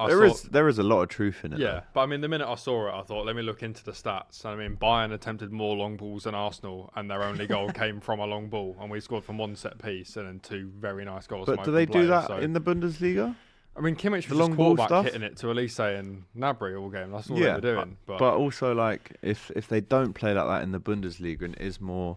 there is a lot of truth in it. Yeah, though. but I mean, the minute I saw it, I thought, let me look into the stats. I mean, Bayern attempted more long balls than Arsenal, and their only goal came from a long ball, and we scored from one set piece and then two very nice goals. But do they do that in the Bundesliga? I mean, Kimmich was long just ball quarterback stuff? hitting it to Elise and Gnabry all game. That's all they were doing. But also, like, if they don't play like that in the Bundesliga and it is more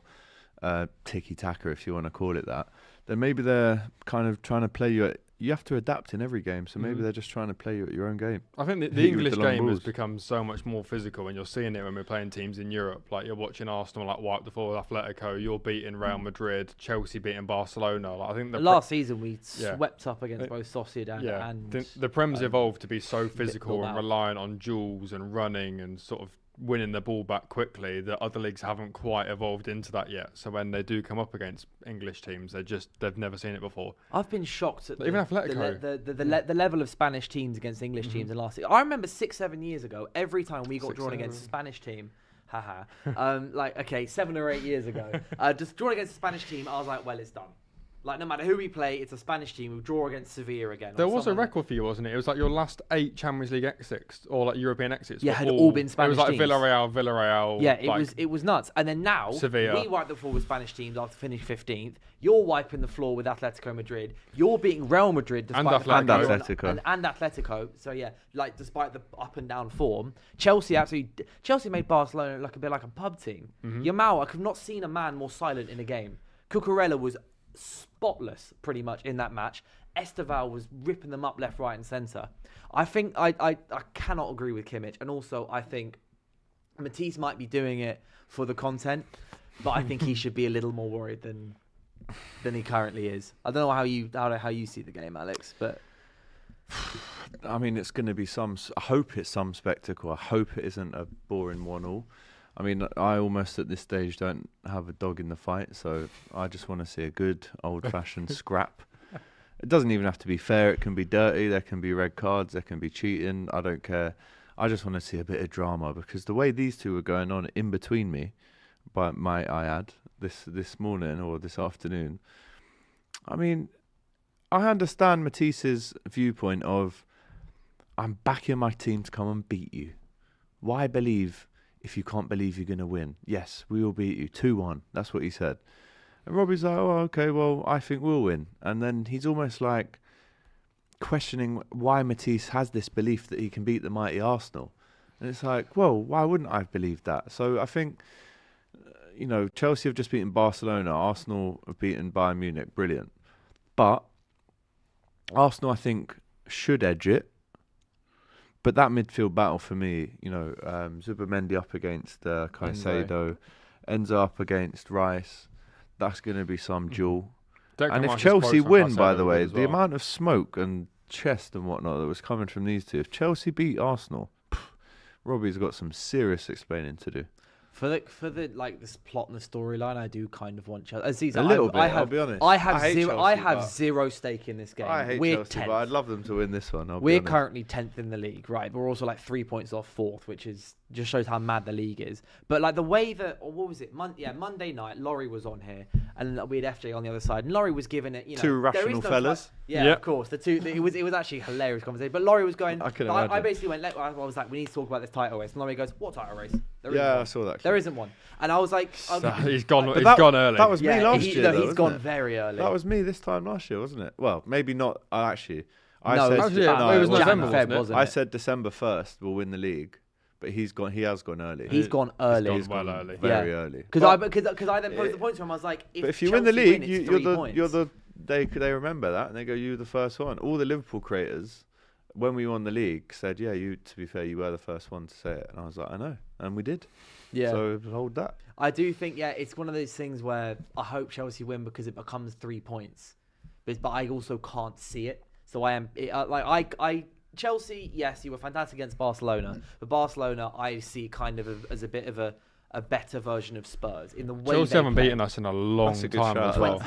tiki-taka, if you want to call it that, then maybe they're kind of trying to play you at. You have to adapt in every game, so maybe they're just trying to play you at your own game. I think the English game has become so much more physical, and you're seeing it when we're playing teams in Europe. Like you're watching Arsenal like wipe the floor with Atletico, you're beating Real Madrid, Chelsea beating Barcelona. Like, I think last season we swept up against both Sociedad and the Prem's evolved to be so physical and reliant on duels and running and sort of winning the ball back quickly. The other leagues haven't quite evolved into that yet. So when they do come up against English teams, they've never seen it before. I've been shocked at even Atletico. The level of Spanish teams against English teams in last year. I remember 6-7 years ago, every time we got drawn against a Spanish team, 7 or 8 years ago, just drawn against a Spanish team, I was like, well, it's done. Like, no matter who we play, it's a Spanish team. We draw against Sevilla again. There was a record for you, wasn't it? It was like your last 8 Champions League exits or like European exits. Yeah, had all been Spanish teams. It was like Villarreal. Yeah, it was nuts. And then now, Sevilla. We wipe the floor with Spanish teams after finishing 15th. You're wiping the floor with Atletico Madrid. You're beating Real Madrid despite and Atletico. And Atletico. So yeah, like despite the up and down form, Chelsea made Barcelona look a bit like a pub team. Yamal, I have not seen a man more silent in a game. Cucurella was spotless pretty much in that match. Esteval was ripping them up left, right and centre. I think I cannot agree with Kimmich, and also I think Matisse might be doing it for the content, but I think he should be a little more worried than he currently is. I don't know how you see the game, Alex, but I mean, it's going to be I hope it's some spectacle. I hope it isn't a boring 1-1. I mean, I almost at this stage don't have a dog in the fight, so I just want to see a good old-fashioned scrap. It doesn't even have to be fair. It can be dirty. There can be red cards. There can be cheating. I don't care. I just want to see a bit of drama, because the way these two were going on in between me, might I add, this morning or this afternoon, I mean, I understand Matisse's viewpoint of, I'm backing my team to come and beat you. Why believe if you can't believe you're going to win? Yes, we will beat you 2-1. That's what he said. And Robbie's like, oh, okay, well, I think we'll win. And then he's almost like questioning why Matisse has this belief that he can beat the mighty Arsenal. And it's like, well, why wouldn't I have believed that? So I think, Chelsea have just beaten Barcelona. Arsenal have beaten Bayern Munich. Brilliant. But Arsenal, I think, should edge it. But that midfield battle for me, Zubimendi up against Caicedo, Enzo up against Rice, that's going to be some duel. And if Chelsea win, by the way, the amount of smoke and chest and whatnot that was coming from these two, if Chelsea beat Arsenal, Robbie's got some serious explaining to do. For the this plot and the storyline, I do kind of want Chelsea. Aziz, I'll be honest. I have zero stake in this game. I hate Chelsea, but I'd love them to win this one. We're currently 10th in the league, right? But we're also 3 points off 4th, which just shows how mad the league is. But the way that, or what was it? Monday night, Laurie was on here, and we had FJ on the other side, and Laurie was giving it, two rational fellas. Of course, the two. It was actually a hilarious conversation. But Laurie was going. I basically went. I was like, we need to talk about this title race. And Laurie goes, what title race? I saw that. There isn't one. And I was like, he's gone. He's gone early. That was me last year. He's gone very early. That was me this time last year, wasn't it? Well, maybe not. Actually, it was November, wasn't it? I said December 1st we'll win the league, but he's gone. He has gone early. He's gone early. He's gone early. Very early. Because I then posed the points to him. I was like, if you win the league, they remember that and they go, you're the first one. All the Liverpool creators, when we won the league, said, yeah, to be fair, you were the first one to say it. And I was like, I know, and we did. Yeah. So hold that. I do think, it's one of those things where I hope Chelsea win because it becomes 3 points, but I also can't see it. So Chelsea, yes, you were fantastic against Barcelona, but Barcelona I see kind of as a bit of a better version of Spurs in the way Chelsea haven't beaten us in a long time as well.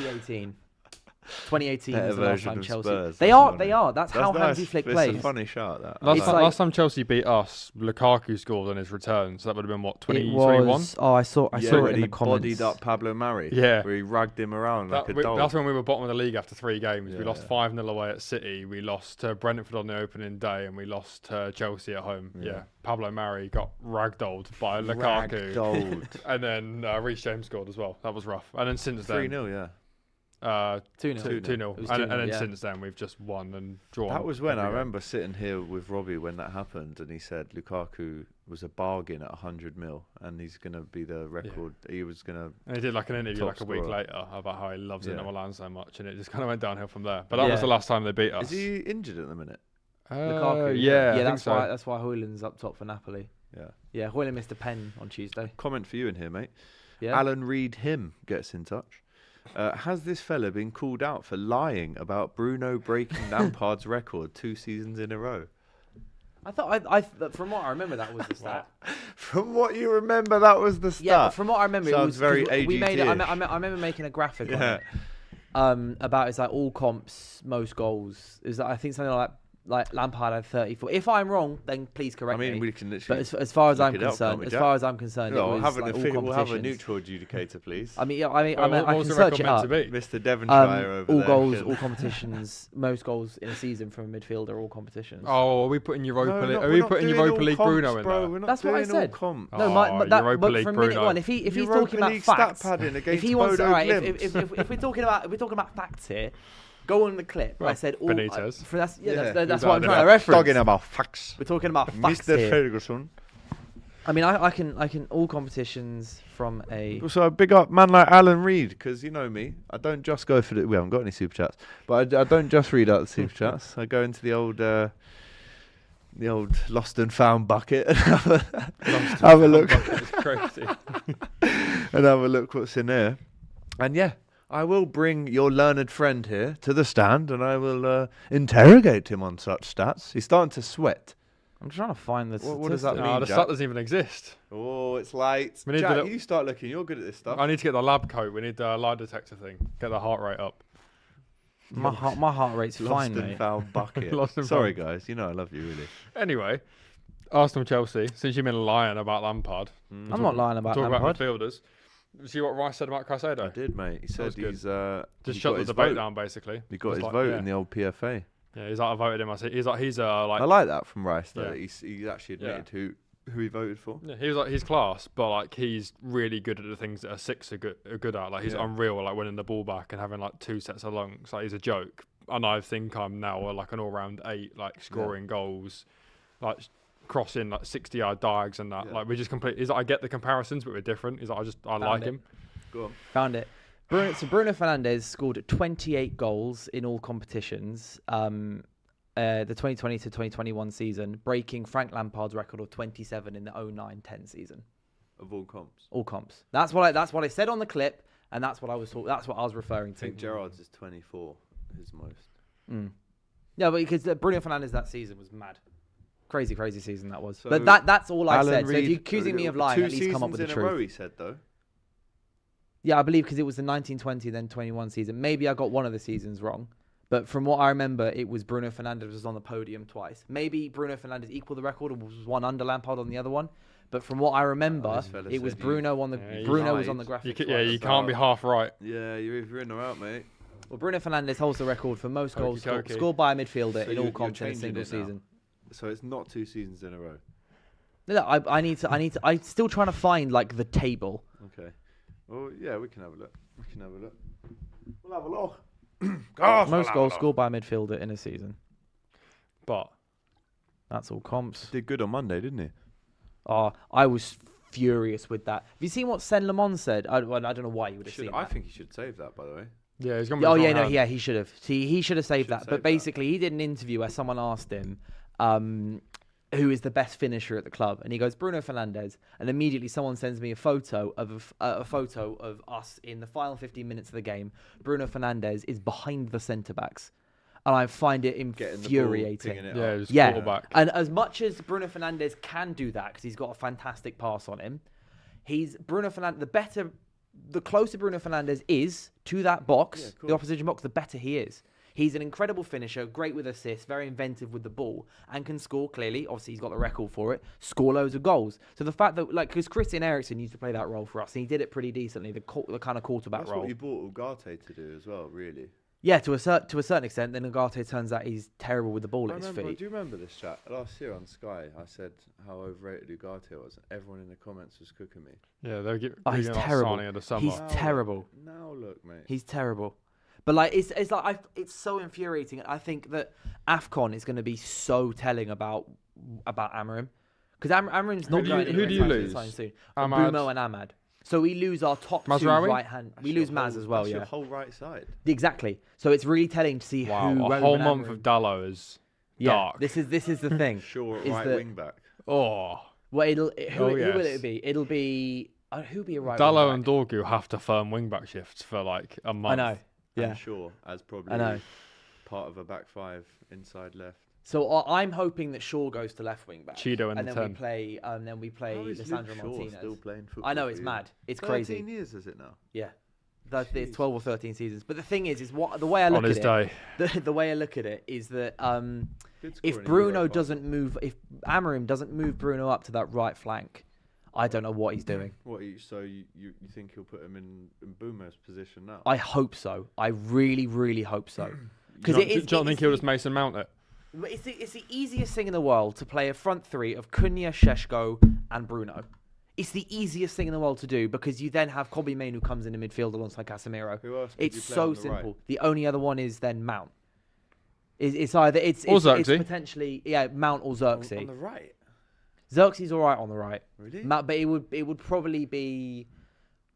2018 was the last time Chelsea. Spurs, they are. That's how Hansi Flick plays. It's a funny shot, that. Last time Chelsea beat us, Lukaku scored on his return, so that would have been, 2021? I saw it in the comments. Bodied up Pablo Mari. Yeah. Where he ragged him around like a dog. That's when we were bottom of the league after 3 games. We lost 5-0 away at City. We lost to Brentford on the opening day, and we lost to Chelsea at home. Yeah. Pablo Mari got ragdolled by Lukaku. And then Reece James scored as well. That was rough. And then since then... 3-0, yeah. 2-0. 2-0. And then since then, we've just won and drawn. That was when I remember sitting here with Robbie when that happened, and he said Lukaku was a bargain at 100 mil, and he's going to be the record. Yeah. He was going to. And he did like an interview like a week later about how he loves Inter Milan so much, and it just kind of went downhill from there. But that was the last time they beat us. Is he injured at the minute? Lukaku, yeah, that's why. That's why Højlund's up top for Napoli. Yeah, Højlund missed a pen on Tuesday. Comment for you in here, mate. Yeah. Alan Reed him gets in touch. Has this fella been called out for lying about Bruno breaking Lampard's record 2 seasons in a row? I thought, from what I remember, that was the stat. From what you remember, that was the stat. Yeah, from what I remember, sounds it was very we made it. I remember making a graphic on it. About it's like all comps, most goals. Is that I think something like Lampard had 34. If I'm wrong, then please correct me. I mean, we can literally. But as far as I'm concerned, it was we'll have like all competitions. We'll have a neutral adjudicator, please. I can search it up. Mr. Devonshire over all there. All goals, all competitions, most goals in a season from a midfielder, all competitions. Oh, are we putting Europa League? Are we putting Europa League Bruno in there? That's what I said. No, but from minute one, if he's talking about facts, if he wants, all right, if we're talking about facts here. Go on the clip. I said all. Benitez. That's what I'm trying to reference. Talking about facts. We're talking about facts Mr. here. Ferguson. I mean, I can all competitions from a. So I big up man like Alan Reed, because you know me. I don't just go for we haven't got any super chats, but I don't just read out the super chats. I go into the old lost and found bucket and have a look. It's crazy. And have a look what's in there. And yeah. I will bring your learned friend here to the stand, and I will interrogate him on such stats. He's starting to sweat. I'm trying to find this. What does that mean? The stat doesn't even exist. Oh, it's late. Jack, you start looking. You're good at this stuff. I need to get the lab coat. We need the lie detector thing. Get the heart rate up. My heart rate's fine, mate. Lost and found bucket. Sorry, guys. You know I love you, really. Anyway, Arsenal-Chelsea. Since you've been lying about Lampard. I'm not lying about Lampard. Talk about midfielders. See what Rice said about Caicedo? I did, mate. He said he's just shut the debate down, basically. He got his vote in the old PFA. Yeah, he's like, I voted him. I said he's like. I like that from Rice though. He actually admitted who he voted for. Yeah, he was like, he's class, but like he's really good at the things that a six are good at. Like he's unreal, like winning the ball back and having like 2 sets of lungs. Like he's a joke. And I think I'm now like an all-round 8, like scoring goals, like crossing like 60-yard dives and that. Yeah. Like we just complete. Is I get the comparisons, but we're different. Is I like him. Go on. Found it. Bruno Fernandes scored 28 goals in all competitions. The 2020 to 2021 season, breaking Frank Lampard's record of 27 in the 09-10 season. Of all comps. All comps. That's what I said on the clip, and that's what I was referring to. I think Gerrard's is 24. His most. Yeah, but because Bruno Fernandes that season was mad. Crazy season that was. So but that's all I said. So if you're accusing me of lying, at least come up with the truth. 2 seasons in a row, he said, though. Yeah, I believe because it was the 1920, then 21 season. Maybe I got one of the seasons wrong. But from what I remember, it was Bruno Fernandes was on the podium twice. Maybe Bruno Fernandes equaled the record or was one under Lampard on the other one. But from what I remember, it was Bruno on the Bruno was on the graphic. You can't be half right. Yeah, you're either in or out, mate. Well, Bruno Fernandes holds the record for most goals scored by a midfielder in all comps in a single season. So it's not 2 seasons in a row. No, I need to. I'm still trying to find like the table. Okay. Well, yeah, we can have a look. We'll have a look. Most goals scored by a midfielder in a season. But that's all comps. Did good on Monday, didn't he? Oh, I was furious with that. Have you seen what Sen Lemon said? I don't know why you would have seen that. I think he should save that, by the way. Yeah, he's gone. He should have. He should have saved that. But basically, he did an interview where someone asked him, who is the best finisher at the club, and he goes Bruno Fernandes, and immediately someone sends me a photo of us in the final 15 minutes of the game. Bruno Fernandes is behind the centre backs, and I find it infuriating. Quarterback. And as much as Bruno Fernandes can do that because he's got a fantastic pass on him, Bruno Fernandes. The closer Bruno Fernandes is to that box, the opposition box, the better he is. He's an incredible finisher, great with assists, very inventive with the ball, and can score clearly. Obviously, he's got the record for it. Score loads of goals. So the fact that, because Christian Eriksen used to play that role for us, and he did it pretty decently, the kind of quarterback role. That's what you bought Ugarte to do as well, really. Yeah, to a certain extent. Then Ugarte turns out he's terrible with the ball at his feet. Do you remember this chat last year on Sky? I said how overrated Ugarte was, and everyone in the comments was cooking me. Yeah, they're he's terrible. He's terrible. Now look, mate. He's terrible. But like it's so infuriating. I think that AFCON is going to be so telling about Amorim, because Amorim's not going. Who do you lose? Soon. Ahmad. Bumo and Ahmad. So we lose our top two right hand. We lose Maz as well. That's Yeah, your whole right side. Exactly. So it's really telling to see who. A whole month of Dallo is dark. This is the thing. Sure, right wing back. Oh. Well, who will it be? It'll be who'll be a right. Dallo and Dorgu have to firm wing back shifts for like a month. I know. Yeah. Sure, as probably part of a back five inside left. So I'm hoping that Shaw goes to left wing back. Cheeto in and the then 10. we play Lisandro Martinez. Still playing football. I know it's mad. It's crazy. 13 years is it now? Yeah. It's 12 or 13 seasons. But the thing is the way I look at it. On his day. The way I look at it is that if Bruno doesn't move, if Amorim doesn't move Bruno up to that right flank, I don't know what he's doing. So you think he'll put him in Boomer's position now? I hope so. I really, really hope so. Do you not think he'll just Mason Mount it? It's the easiest thing in the world to play a front three of Cunha, Šeško, and Bruno. It's the easiest thing in the world to do because you then have Kobbie Mainoo who comes in the midfield alongside Casemiro. Who else it's so simple. Right? The only other one is then Mount. It's either it's potentially Mount or Xerxes on the right. Xerxes all right on the right. Really? But it would probably be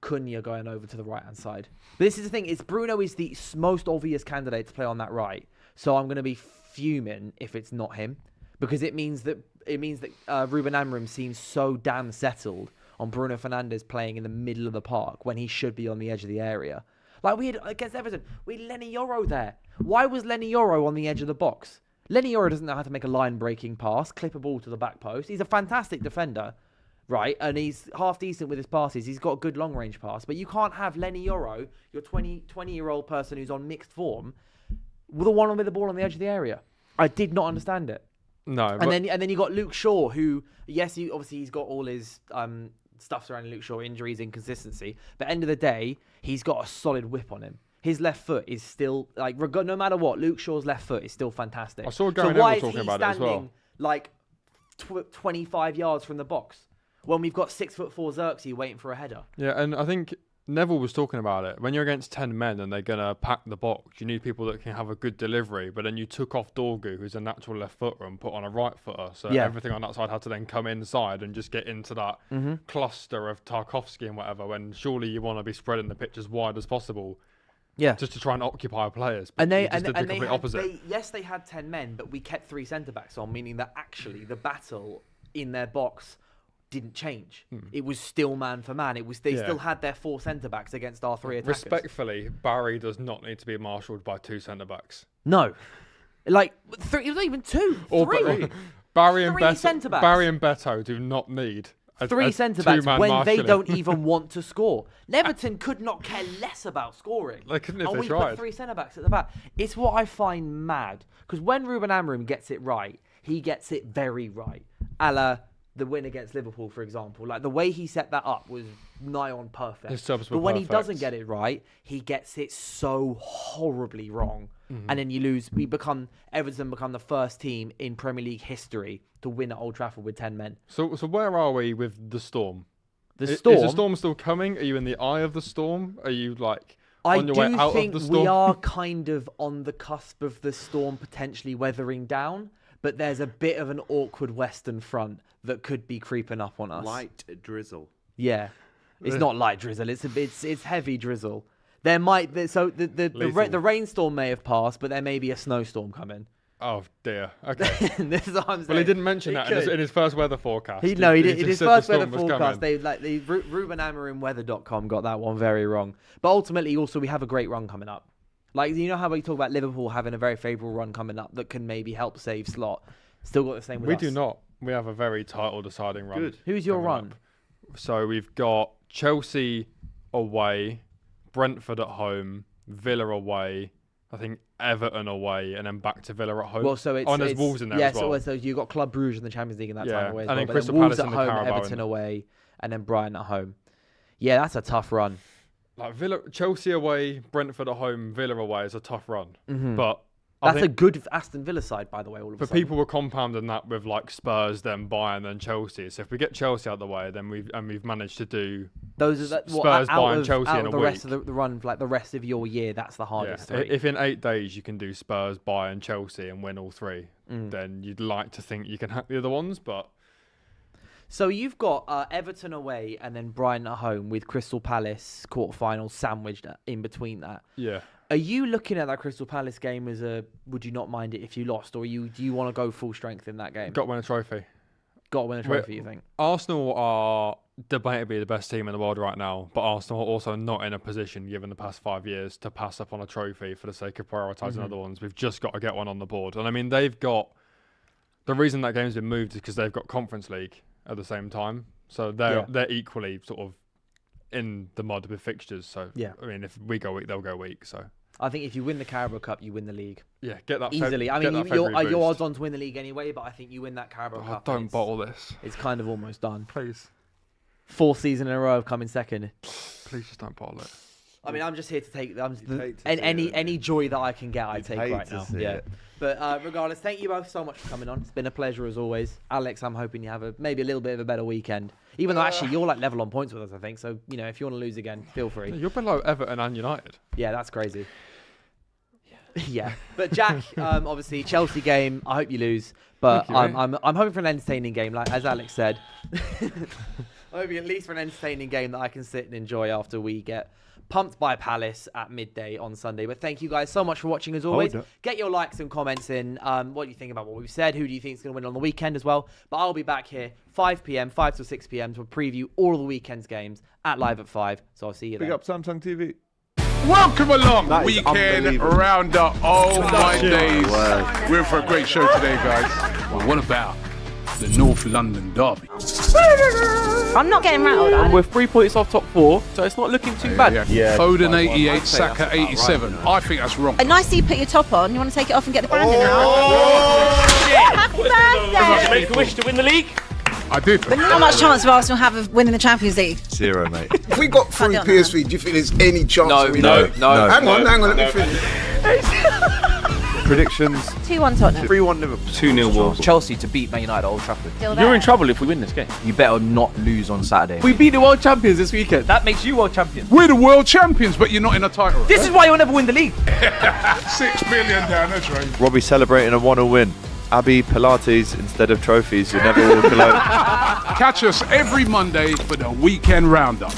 Cunha going over to the right hand side. But this is the thing: Bruno is the most obvious candidate to play on that right. So I'm going to be fuming if it's not him, because it means that Ruben Amorim seems so damn settled on Bruno Fernandes playing in the middle of the park when he should be on the edge of the area. Like we had against Everton, we had Lenny Yoro there. Why was Lenny Yoro on the edge of the box? Lenny Yoro doesn't know how to make a line-breaking pass, clip a ball to the back post. He's a fantastic defender, right? And he's half decent with his passes. He's got a good long-range pass. But you can't have Lenny Yoro, your 20-year-old person who's on mixed form, with the one with the ball on the edge of the area. I did not understand it. No. And then you got Luke Shaw, who, yes, he's got all his stuff surrounding Luke Shaw, injuries, inconsistency. But end of the day, he's got a solid whip on him. His left foot is still, like, no matter what, Luke Shaw's left foot is still fantastic. I saw Gary Neville talking about it as well. So why is he standing, like, 25 yards from the box when we've got 6'4" Xerxes waiting for a header? Yeah, and I think Neville was talking about it. When you're against 10 men and they're going to pack the box, you need people that can have a good delivery. But then you took off Dorgu, who's a natural left footer, and put on a right footer. So everything on that side had to then come inside and just get into that cluster of Tarkowski and whatever, when surely you want to be spreading the pitch as wide as possible. Yeah, just to try and occupy players. But they did the complete opposite. They had 10 men, but we kept 3 centre-backs on, meaning that actually the battle in their box didn't change. It was still man for man. They still had their 4 centre-backs against our 3 attackers. Respectfully, Barry does not need to be marshalled by 2 centre-backs. No. Like, 3, it was not even 2. 3. Barry and Beto do not need 3 centre-backs when they don't even want to score. Everton could not care less about scoring. They couldn't if and they we tried. Put 3 centre-backs at the back. It's what I find mad. Because when Ruben Amorim gets it right, he gets it very right. A la the win against Liverpool, for example. Like, the way he set that up was nigh on perfect. His subs were but when perfect. he doesn't get it right, he gets it so horribly wrong. And then you lose. Everton become the first team in Premier League history to win at Old Trafford with 10 men. So where are we with the Storm? The Storm? Is the Storm still coming? Are you in the eye of the storm? Are you on your way out of the storm? I do think we are kind of on the cusp of the Storm potentially weathering down, but there's a bit of an awkward Western front that could be creeping up on us. Light drizzle. Yeah, it's not light drizzle. It's heavy drizzle. There might the rainstorm may have passed, but there may be a snowstorm coming. Oh dear. Okay. This is what I'm saying. Well, he didn't mention that in his first weather forecast. He did. In his first weather forecast, the Ruben Amorim Weather.com got that one very wrong. But ultimately, also we have a great run coming up. Like, you know how we talk about Liverpool having a very favourable run coming up that can maybe help save slot. Still got the same with us. We do not. We have a very title deciding run. Good. Who's your run? Up. So we've got Chelsea away, Brentford at home, Villa away, I think Everton away, and then back to Villa at home. Well, so there's Wolves in there as well. So you've got Club Brugge in the Champions League in that time away as and well. then Crystal Wolves Palace at in the home, Carabao Everton away, and then Brighton at home. Yeah, that's a tough run. Like Chelsea away, Brentford at home, Villa away is a tough run. But That's a good Aston Villa side, by the way. All of a sudden. People were compounding that with like Spurs, then Bayern, then Chelsea. So if we get Chelsea out of the way, then we've managed to do Spurs, Bayern, Chelsea in a week. Rest of the run, like the rest of your year, that's the hardest. Yeah. If in 8 days you can do Spurs, Bayern, Chelsea, and win all 3, then you'd like to think you can hack the other ones, but. So you've got Everton away and then Brighton at home with Crystal Palace quarterfinals sandwiched in between that. Yeah. Are you looking at that Crystal Palace game as would you not mind it if you lost, or do you want to go full strength in that game? Got to win a trophy. Got to win a trophy, you think? Arsenal are debatably the best team in the world right now, but Arsenal are also not in a position, given the past 5 years, to pass up on a trophy for the sake of prioritising other ones. We've just got to get one on the board. And I mean, they've got... The reason that game's been moved is because they've got Conference League at the same time. So they're equally sort of in the mud with fixtures. So, I mean, if we go weak, they'll go weak, so... I think if you win the Carabao Cup, you win the league. Yeah, get that easily. I mean, your odds on to win the league anyway, but I think you win that Carabao Cup. Don't bottle this. It's kind of almost done. Please. 4th season in a row of coming second. Please just don't bottle it. I mean, I'm just here to take any joy that I can get. I take right now. Yeah. But regardless, thank you both so much for coming on. It's been a pleasure as always. Alex, I'm hoping you have maybe a little bit of a better weekend. Even though actually you're like level on points with us, I think. So if you want to lose again, feel free. You're below Everton and United. Yeah, that's crazy. Yeah, but Jack, obviously Chelsea game. I hope you lose, but I'm hoping for an entertaining game. Like as Alex said, I'm hoping at least for an entertaining game that I can sit and enjoy after we get pumped by Palace at midday on Sunday. But thank you guys so much for watching as always. Get your likes and comments in. What do you think about what we've said? Who do you think is going to win on the weekend as well? But I'll be back here 5 p.m, 5 to 6 p.m. to preview all of the weekend's games at Live at 5. So I'll see you there. Big up Samsung TV. Welcome along, weekend roundup. Oh my days. We're in for a great show today, guys. Well, what about the North London derby? I'm not getting rattled. And we're 3 points off top 4, so it's not looking too bad. Yeah. Foden 88, Saka 87. I think that's wrong. A nice you put your top on. You want to take it off and get the branding out? Happy birthday! Make a wish to win the league. I did. How much chance of Arsenal have of winning the Champions League? 0, mate. If we got 3 PSV, do you think there's any chance? No. Hang on, let me finish. Predictions. 2-1 Tottenham. 3-1 Liverpool. 2-0 Wolves. Chelsea to beat Man United at Old Trafford. You're in trouble if we win this game. You better not lose on Saturday. We beat the world champions this weekend. That makes you world champion. We're the world champions, but you're not in a title race. This is why you'll never win the league. 6 billion down the drain. Robbie celebrating a 1-0 win. Abby Pilates instead of trophies. You never walk alone. Catch us every Monday for the weekend roundup.